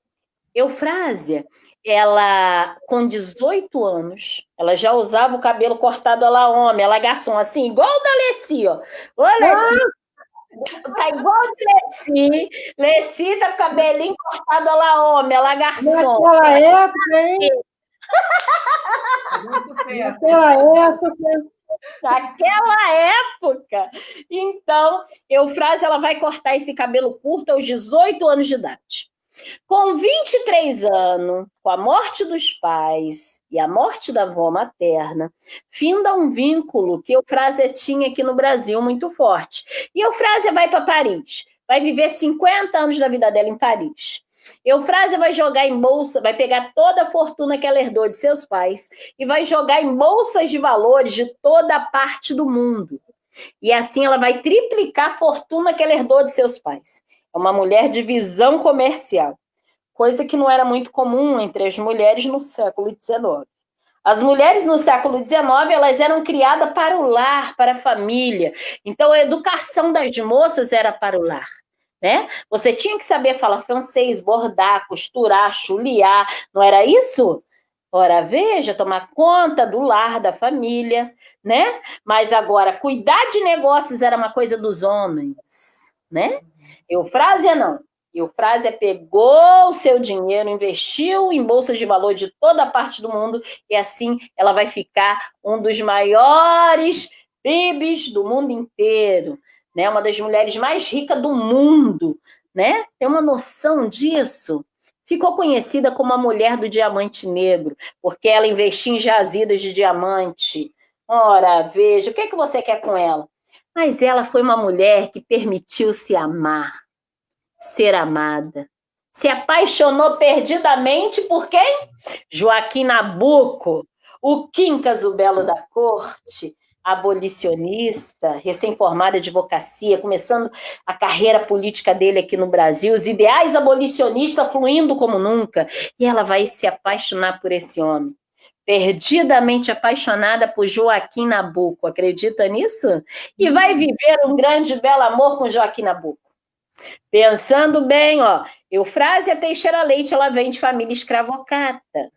[SPEAKER 3] Eufrásia, ela, com 18 anos, ela já usava o cabelo cortado a la homem, ela garçom, assim, igual o da Leci, ó. Ô, Leci, tá igual o Leci. Leci tá com o cabelinho cortado a la homem, ela garçom.
[SPEAKER 1] Naquela época, hein?
[SPEAKER 3] Naquela época. Então, Eufrásia, ela vai cortar esse cabelo curto aos 18 anos de idade. Com 23 anos, com a morte dos pais e a morte da avó materna, finda um vínculo que Eufrásia tinha aqui no Brasil muito forte. E Eufrásia vai para Paris, vai viver 50 anos da vida dela em Paris. Eufrásia vai jogar em bolsa, vai pegar toda a fortuna que ela herdou de seus pais e vai jogar em bolsas de valores de toda a parte do mundo. E assim ela vai triplicar a fortuna que ela herdou de seus pais. É uma mulher de visão comercial, coisa que não era muito comum entre as mulheres no século XIX. As mulheres no século XIX, elas eram criadas para o lar, para a família. Então, a educação das moças era para o lar. Né? Você tinha que saber falar francês, bordar, costurar, chulear, não era isso? Ora, veja, tomar conta do lar, da família, né? Mas agora, cuidar de negócios era uma coisa dos homens, né? Eufrásia não. Eufrásia pegou o seu dinheiro, investiu em bolsas de valor de toda a parte do mundo e assim ela vai ficar um dos maiores PIBs do mundo inteiro, né? Uma das mulheres mais ricas do mundo, né? Tem uma noção disso? Ficou conhecida como a mulher do diamante negro, porque ela investia em jazidas de diamante. Ora, veja, o que é que você quer com ela? Mas ela foi uma mulher que permitiu se amar, ser amada. Se apaixonou perdidamente por quem? Joaquim Nabuco, o Quincas, o belo da corte, abolicionista, recém-formado de advocacia, começando a carreira política dele aqui no Brasil, os ideais abolicionistas fluindo como nunca, e ela vai se apaixonar por esse homem. Perdidamente apaixonada por Joaquim Nabuco, acredita nisso? E vai viver um grande belo amor com Joaquim Nabuco. Pensando bem, ó, Eufrásia Teixeira Leite, ela vem de família escravocrata.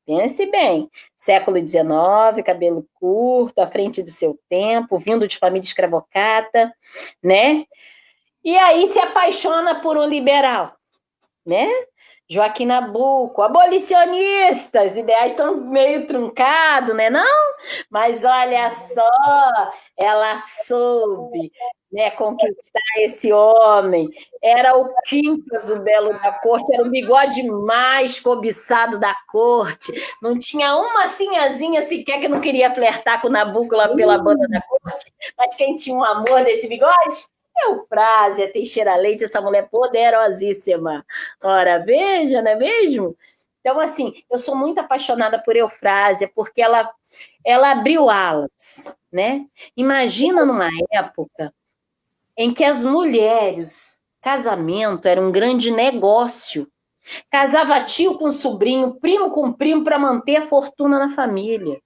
[SPEAKER 3] Pense bem, século XIX, cabelo curto, à frente do seu tempo, vindo de família escravocrata, né? E aí se apaixona por um liberal, né? Joaquim Nabuco, abolicionistas, ideais estão meio truncados, né, não? Mas olha só, ela soube, né, conquistar esse homem. Era o Quincas, o belo da corte, era o bigode mais cobiçado da corte. Não tinha uma sinhazinha sequer que não queria flertar com o Nabuco lá pela banda da corte. Mas quem tinha um amor desse bigode? Eufrásia Teixeira Leite, essa mulher poderosíssima. Ora, veja, não é mesmo? Então, assim, eu sou muito apaixonada por Eufrásia, porque ela abriu alas, né? Imagina numa época em que as mulheres, casamento era um grande negócio. Casava tio com sobrinho, primo com primo, para manter a fortuna na família.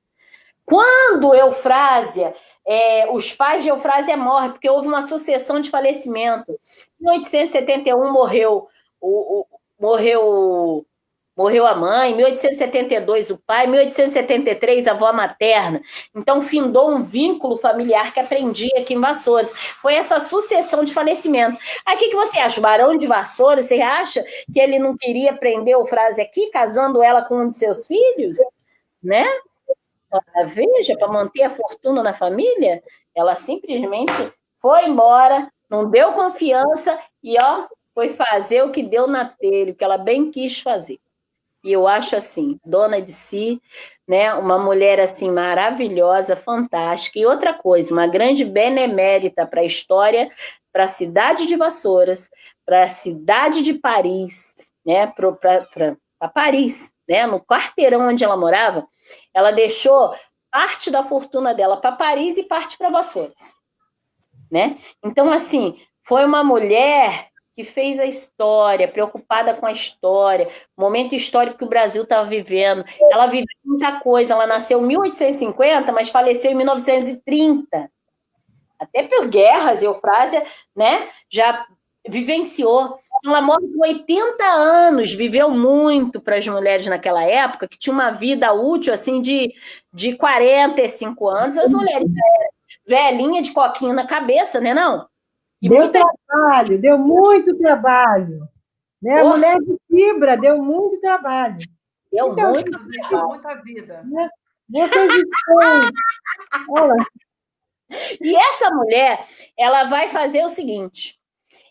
[SPEAKER 3] Quando Eufrásia, os pais de Eufrásia morrem, porque houve uma sucessão de falecimento. Em 1871 morreu a mãe, em 1872 o pai, em 1873 a avó materna. Então, findou um vínculo familiar que aprendia aqui em Vassouras. Foi essa sucessão de falecimento. Aí, o que você acha? O Barão de Vassouras, você acha que ele não queria prender Eufrásia aqui, casando ela com um de seus filhos? Né? Veja, para manter a fortuna na família, ela simplesmente foi embora, não deu confiança e, ó, foi fazer o que deu na telha, o que ela bem quis fazer. E eu acho assim, dona de si, né, uma mulher assim maravilhosa, fantástica. E outra coisa, uma grande benemérita para a história, para a cidade de Vassouras, para a cidade de Paris, né, para Paris, né, no quarteirão onde ela morava, ela deixou parte da fortuna dela para Paris e parte para Vassouras, né? Então, assim, foi uma mulher que fez a história, preocupada com a história, o momento histórico que o Brasil estava vivendo. Ela viveu muita coisa, ela nasceu em 1850, mas faleceu em 1930. Até por guerras, Eufrásia, né, já vivenciou. Ela morre com 80 anos, viveu muito para as mulheres naquela época, que tinha uma vida útil assim de 45 anos. As mulheres eram velhinha de coquinho na cabeça, né, não?
[SPEAKER 1] E deu trabalho, deu muito trabalho. Né? A mulher de fibra deu muito trabalho.
[SPEAKER 3] Deu então, muito trabalho.
[SPEAKER 2] Muita vida.
[SPEAKER 1] Né? Vocês estão... Olha.
[SPEAKER 3] E essa mulher, ela vai fazer o seguinte,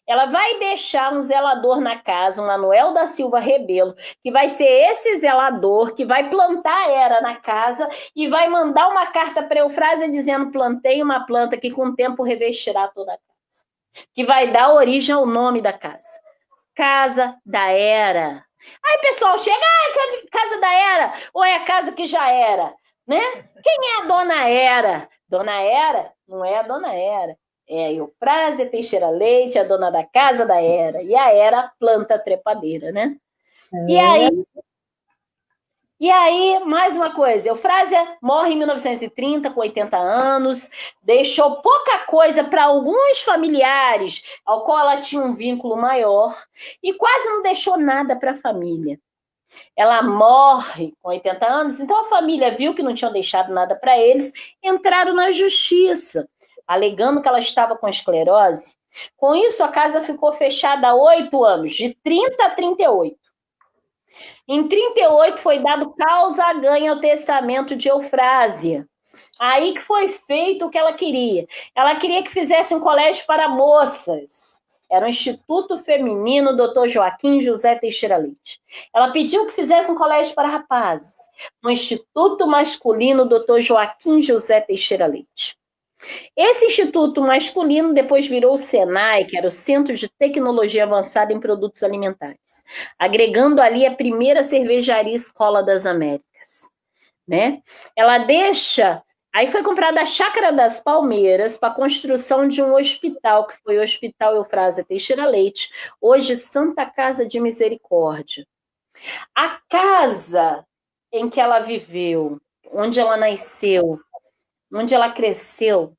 [SPEAKER 3] ela vai deixar um zelador na casa, um Manuel da Silva Rebelo, que vai ser esse zelador que vai plantar a era na casa e vai mandar uma carta para Eufrásia dizendo: plantei uma planta que com o tempo revestirá toda a casa, que vai dar origem ao nome da casa. Casa da Era. Aí, pessoal, chega, casa da Era, ou é a casa que já era, né? Quem é a dona Era? Dona Era não é a dona Era. É a Eufrásia Teixeira Leite, a dona da casa da Era. E a Era, planta trepadeira, né? E aí, E aí, mais uma coisa, Eufrásia morre em 1930, com 80 anos, deixou pouca coisa para alguns familiares, ao qual ela tinha um vínculo maior, e quase não deixou nada para a família. Ela morre com 80 anos, então a família viu que não tinham deixado nada para eles, entraram na justiça, alegando que ela estava com esclerose. Com isso, a casa ficou fechada há 8 anos, de 30 a 38. Em 38 foi dado causa ganha ao testamento de Eufrásia. Aí que foi feito o que ela queria. Ela queria que fizesse um colégio para moças. Era o Instituto Feminino Dr. Joaquim José Teixeira Leite. Ela pediu que fizesse um colégio para rapazes. No Instituto Masculino Dr. Joaquim José Teixeira Leite. Esse instituto masculino depois virou o SENAI, que era o Centro de Tecnologia Avançada em Produtos Alimentares, agregando ali a primeira cervejaria Escola das Américas, né? Ela deixa... Aí foi comprada a Chácara das Palmeiras para a construção de um hospital, que foi o Hospital Eufrásia Teixeira Leite, hoje Santa Casa de Misericórdia. A casa em que ela viveu, onde ela nasceu, onde ela cresceu,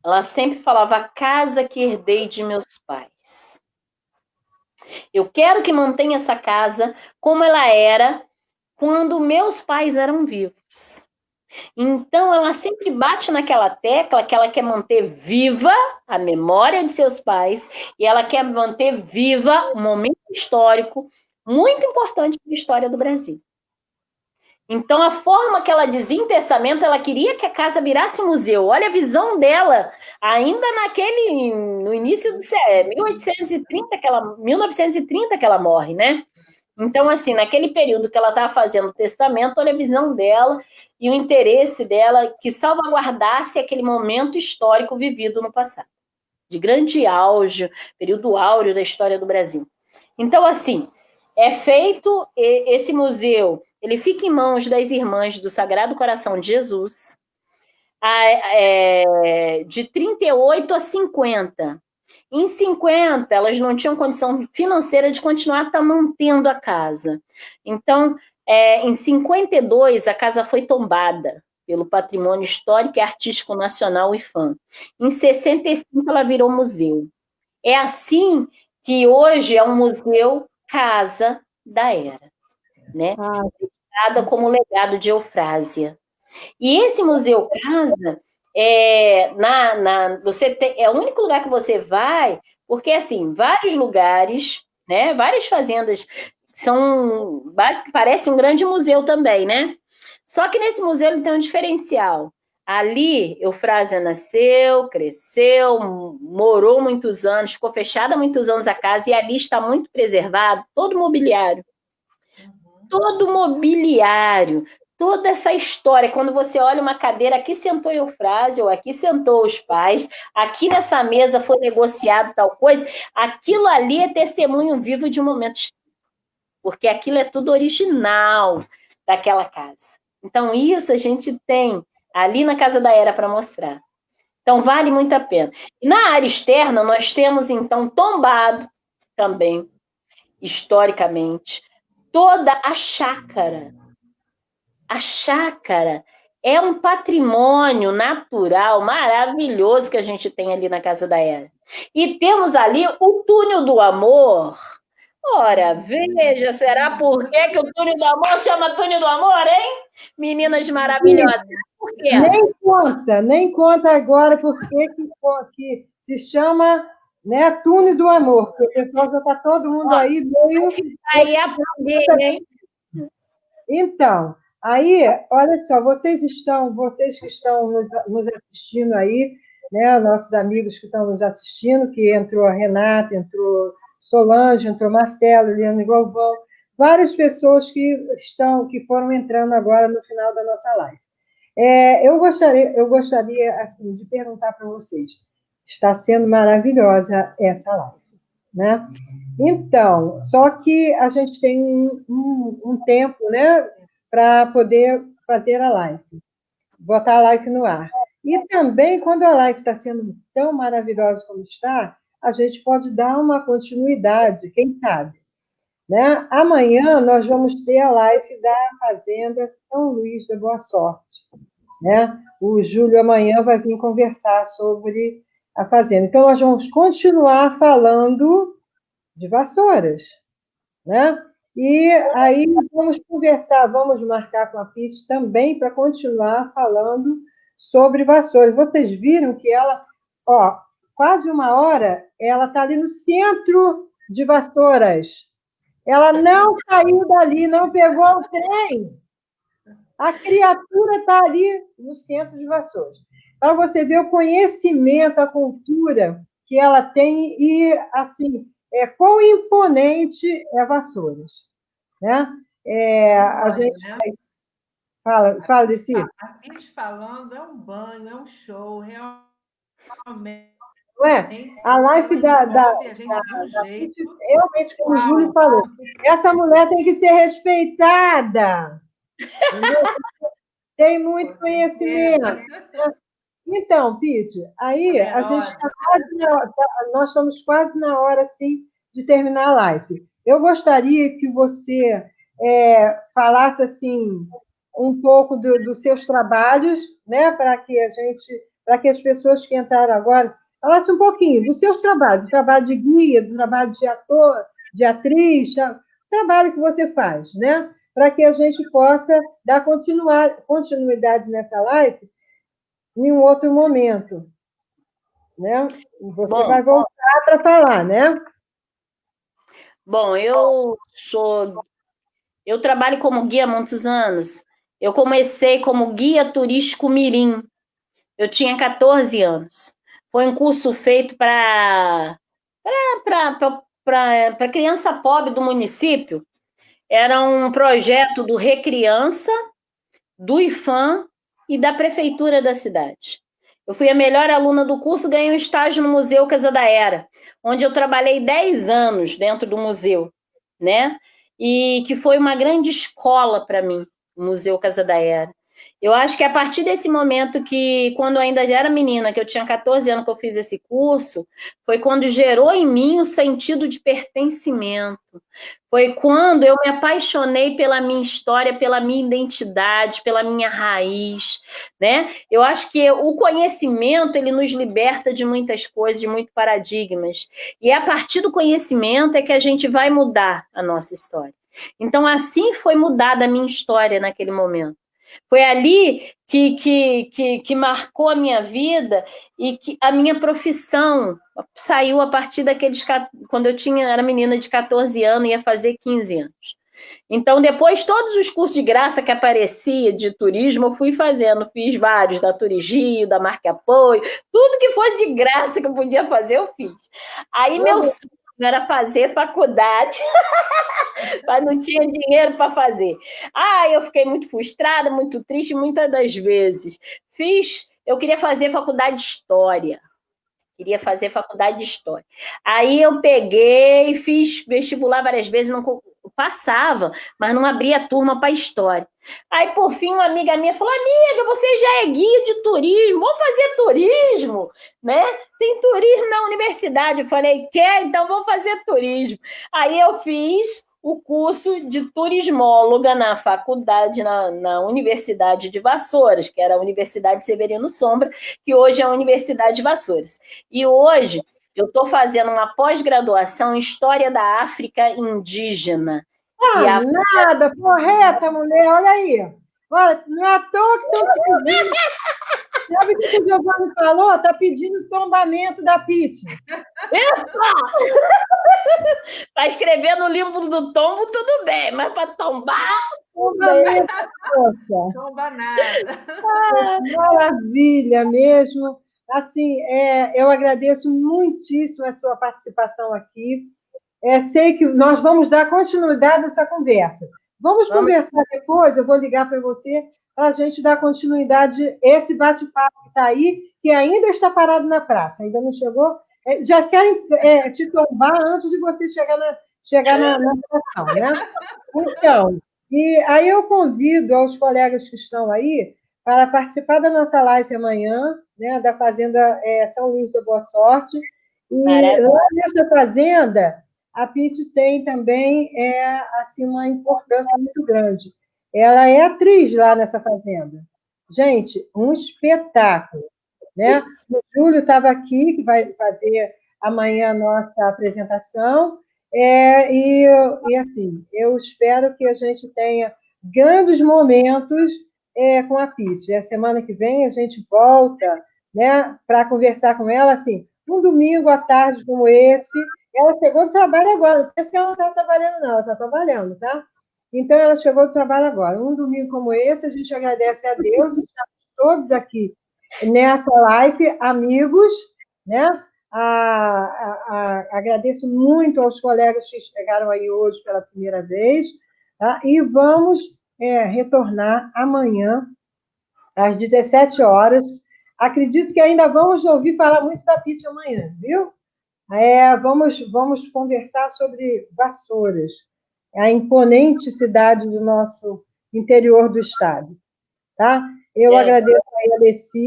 [SPEAKER 3] ela sempre falava: a casa que herdei de meus pais. Eu quero que mantenha essa casa como ela era quando meus pais eram vivos. Então, ela sempre bate naquela tecla que ela quer manter viva a memória de seus pais e ela quer manter viva um momento histórico muito importante para a história do Brasil. Então, a forma que ela dizia em testamento, ela queria que a casa virasse um museu. Olha a visão dela, ainda no início do século, 1930 que ela morre, né? Então, assim, naquele período que ela estava fazendo o testamento, olha a visão dela e o interesse dela que salvaguardasse aquele momento histórico vivido no passado, de grande auge, período áureo da história do Brasil. Então, assim, é feito esse museu, ele fica em mãos das irmãs do Sagrado Coração de Jesus, de 38 a 50. Em 50, elas não tinham condição financeira de continuar mantendo a casa. Então, em 52, a casa foi tombada pelo Patrimônio Histórico e Artístico Nacional, IFAM. Em 65, ela virou museu. É assim que hoje é um museu Casa da Era, né? Dada como legado de Eufrásia. E esse Museu Casa é o único lugar que você vai, porque assim, vários lugares, né? Várias fazendas parece um grande museu também, né? Só que nesse museu ele tem um diferencial. Ali, Eufrásia nasceu, cresceu, morou muitos anos, ficou fechada muitos anos a casa, e ali está muito preservado todo o mobiliário. Todo o mobiliário, toda essa história. Quando você olha uma cadeira, aqui sentou Eufrásia, ou aqui sentou os pais, aqui nessa mesa foi negociado tal coisa, aquilo ali é testemunho vivo de um momento histórico, porque aquilo é tudo original daquela casa. Então, isso a gente tem ali na Casa da Era para mostrar. Então, vale muito a pena. Na área externa, nós temos, então, tombado também, historicamente, toda a chácara. A chácara é um patrimônio natural maravilhoso que a gente tem ali na Casa da Era. E temos ali o Túnel do Amor. Ora, veja, será por que o Túnel do Amor chama Túnel do Amor, hein? Meninas maravilhosas. Por quê?
[SPEAKER 1] Nem conta agora por que se chama, né, Túnel do Amor, porque o pessoal já está todo mundo aí meio...
[SPEAKER 3] Aí aprender, hein?
[SPEAKER 1] Então, aí, olha só, vocês que estão nos assistindo aí, né, nossos amigos que estão nos assistindo, que entrou a Renata, entrou Solange, entrou Marcelo, Eliane Galvão, várias pessoas que foram entrando agora no final da nossa live. Eu gostaria assim, de perguntar para vocês, está sendo maravilhosa essa live, né? Então, só que a gente tem um tempo, né, para poder fazer a live, botar a live no ar. E também, quando a live está sendo tão maravilhosa como está, a gente pode dar uma continuidade, quem sabe? né? Amanhã nós vamos ter a live da Fazenda São Luís da Boa Sorte, né? O Júlio amanhã vai vir conversar sobre a fazenda. Então, nós vamos continuar falando de Vassouras, né? E aí vamos conversar, vamos marcar com a Pete também para continuar falando sobre Vassouras. Vocês viram que ela, ó, quase uma hora, ela está ali no centro de Vassouras. Ela não saiu dali, não pegou o trem. A criatura está ali no centro de Vassouras. Para você ver o conhecimento, a cultura que ela tem e, assim, quão imponente é Vassouras. Né? A gente fala desse...
[SPEAKER 2] A Pete falando é um banho, é um show, realmente.
[SPEAKER 1] Não é? A live da Pete, realmente, como o Júlio falou, essa mulher tem que ser respeitada. Entendeu? Tem muito conhecimento. Então, Pete, aí a gente nós estamos quase na hora assim, de terminar a live. Eu gostaria que você falasse assim, um pouco dos seus trabalhos, né, para que as pessoas que entraram agora falassem um pouquinho dos seus trabalhos, do trabalho de guia, do trabalho de ator, de atriz, o trabalho que você faz, né? Para que a gente possa dar continuidade nessa live em um outro momento, né? Você vai voltar para falar, né?
[SPEAKER 3] Bom, eu trabalho como guia há muitos anos. Eu comecei como guia turístico mirim. Eu tinha 14 anos. Foi um curso feito para criança pobre do município. Era um projeto do Recriança, do IFAM e da prefeitura da cidade. Eu fui a melhor aluna do curso, ganhei um estágio no Museu Casa da Era, onde eu trabalhei 10 anos dentro do museu, né? E que foi uma grande escola para mim, o Museu Casa da Era. Eu acho que a partir desse momento que, quando eu ainda já era menina, que eu tinha 14 anos que eu fiz esse curso, foi quando gerou em mim o sentido de pertencimento. Foi quando eu me apaixonei pela minha história, pela minha identidade, pela minha raiz, né? Eu acho que o conhecimento, ele nos liberta de muitas coisas, de muitos paradigmas. E é a partir do conhecimento é que a gente vai mudar a nossa história. Então, assim foi mudada a minha história naquele momento. Foi ali que marcou a minha vida e que a minha profissão saiu a partir daqueles... Quando eu era menina de 14 anos, ia fazer 15 anos. Então, depois, todos os cursos de graça que aparecia de turismo, eu fui fazendo. Fiz vários, da Turigio, da Marque Apoio, tudo que fosse de graça que eu podia fazer, eu fiz. Aí, meu sonho era fazer faculdade, mas não tinha dinheiro para fazer. Eu fiquei muito frustrada, muito triste, muitas das vezes. Eu queria fazer faculdade de História. Queria fazer faculdade de História. Aí eu peguei, fiz vestibular várias vezes, não passava, mas não abria turma para História. Aí, por fim, uma amiga minha falou: amiga, você já é guia de turismo, vamos fazer turismo, né? Tem turismo na universidade. Eu falei: quer? Então vamos fazer turismo. Aí eu fiz o curso de turismóloga na faculdade, na Universidade de Vassouras, que era a Universidade Severino Sombra, que hoje é a Universidade de Vassouras. E hoje eu estou fazendo uma pós-graduação em História da África Indígena.
[SPEAKER 1] Nada, correta, mulher, olha aí. Olha, não é à toa que estão pedindo. Sabe o que o Giovanni falou? Está pedindo tombamento da Pete.
[SPEAKER 3] Para escrever no livro do tombo, tudo bem, mas para tombar...
[SPEAKER 2] Tomba nada.
[SPEAKER 1] Maravilha mesmo. Assim, eu agradeço muitíssimo a sua participação aqui. Sei que nós vamos dar continuidade nessa conversa. Vamos conversar depois, eu vou ligar para você para a gente dar continuidade a esse bate-papo que está aí, que ainda está parado na praça, ainda não chegou. Já querem te tombar antes de você chegar na estação, né? Então, e aí eu convido aos colegas que estão aí para participar da nossa live amanhã, né, da Fazenda São Luís da Boa Sorte. E lá nessa fazenda, a Pete tem também assim, uma importância muito grande. Ela é atriz lá nessa fazenda. Gente, um espetáculo, né? O Júlio estava aqui, que vai fazer amanhã a nossa apresentação, assim, eu espero que a gente tenha grandes momentos com a Pete. A semana que vem a gente volta, né, para conversar com ela, assim, um domingo à tarde como esse. Ela chegou do trabalho agora, não pensa que ela não está trabalhando, não, ela está trabalhando, tá? Então, ela chegou do trabalho agora. Um domingo como esse, a gente agradece a Deus, estamos todos aqui nessa live, amigos, né? Agradeço muito aos colegas que chegaram aí hoje pela primeira vez, tá? E vamos retornar amanhã, às 17 horas. Acredito que ainda vamos ouvir falar muito da Pete amanhã, viu? Vamos conversar sobre Vassouras, a imponente cidade do nosso interior do estado. Tá? Eu agradeço a Alessi,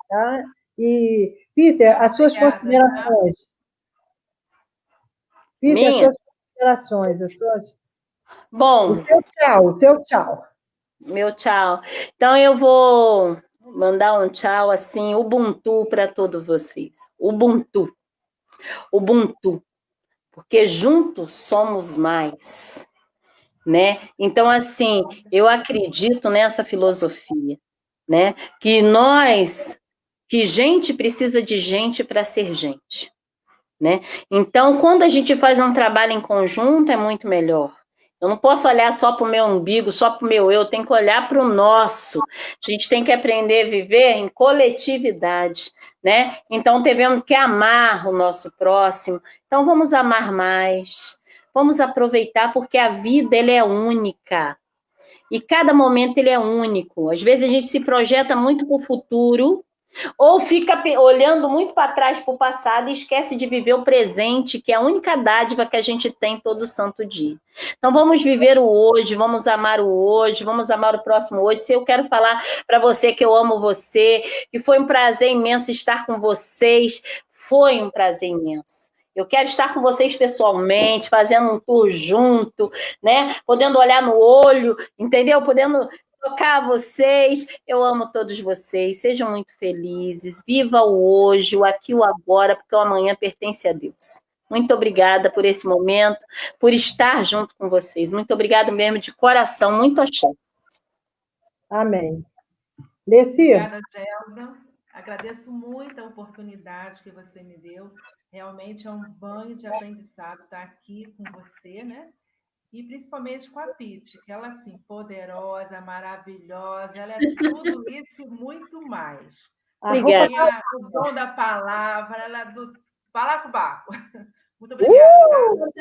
[SPEAKER 1] tá? E, Peter, as suas considerações. Peter, as suas considerações, as suas...
[SPEAKER 3] Bom,
[SPEAKER 1] o seu tchau.
[SPEAKER 3] Meu tchau. Então, eu vou mandar um tchau, assim, Ubuntu para todos vocês. Ubuntu. Ubuntu. Porque juntos somos mais, né? Então, assim, eu acredito nessa filosofia, né? Que gente precisa de gente para ser gente, né? Então, quando a gente faz um trabalho em conjunto, é muito melhor. Eu não posso olhar só para o meu umbigo, só para o meu eu tenho que olhar para o nosso. A gente tem que aprender a viver em coletividade, né? Então, devemos que amar o nosso próximo. Então, vamos amar mais, vamos aproveitar, porque a vida, ela é única. E cada momento, ele é único. Às vezes, a gente se projeta muito para o futuro, ou fica olhando muito para trás, para o passado, e esquece de viver o presente, que é a única dádiva que a gente tem todo santo dia. Então, vamos viver o hoje, vamos amar o hoje, vamos amar o próximo hoje. Se eu quero falar para você que eu amo você, que foi um prazer imenso estar com vocês, foi um prazer imenso. Eu quero estar com vocês pessoalmente, fazendo um tour junto, né? Podendo olhar no olho, entendeu? Podendo tocar vocês. Eu amo todos vocês. Sejam muito felizes. Viva o hoje, o aqui e o agora, porque o amanhã pertence a Deus. Muito obrigada por esse momento, por estar junto com vocês. Muito obrigada mesmo, de coração. Muito axé.
[SPEAKER 1] Amém. Leci.
[SPEAKER 2] Obrigada, Gelsa. Agradeço muito a oportunidade que você me deu. Realmente é um banho de aprendizado estar aqui com você, né? E principalmente com a Pete, que ela, assim, poderosa, maravilhosa, ela é tudo isso e muito mais.
[SPEAKER 3] Obrigada.
[SPEAKER 2] Tem o dom da palavra, ela é do balacobaco. Muito obrigada.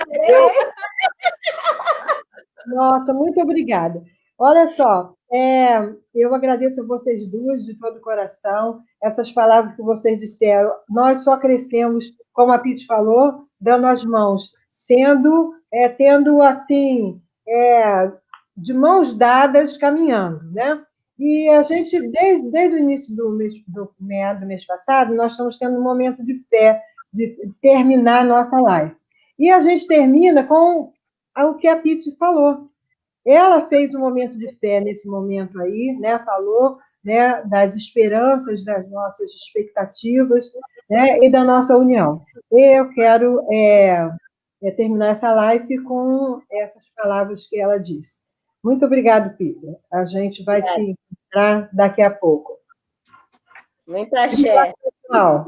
[SPEAKER 1] Nossa, muito obrigada. Olha só, eu agradeço a vocês duas de todo o coração, essas palavras que vocês disseram. Nós só crescemos, como a Pete falou, dando as mãos, tendo assim, de mãos dadas, caminhando, né? E a gente, desde o início do mês passado, nós estamos tendo um momento de fé, de terminar a nossa live. E a gente termina com o que a Pete falou. Ela fez um momento de fé nesse momento aí, né? Falou, né, das esperanças, das nossas expectativas, né, e da nossa união. Eu quero terminar essa live com essas palavras que ela disse. Muito obrigada, Peter. A gente vai se encontrar daqui a pouco.
[SPEAKER 3] Muito axé.
[SPEAKER 1] Pessoal.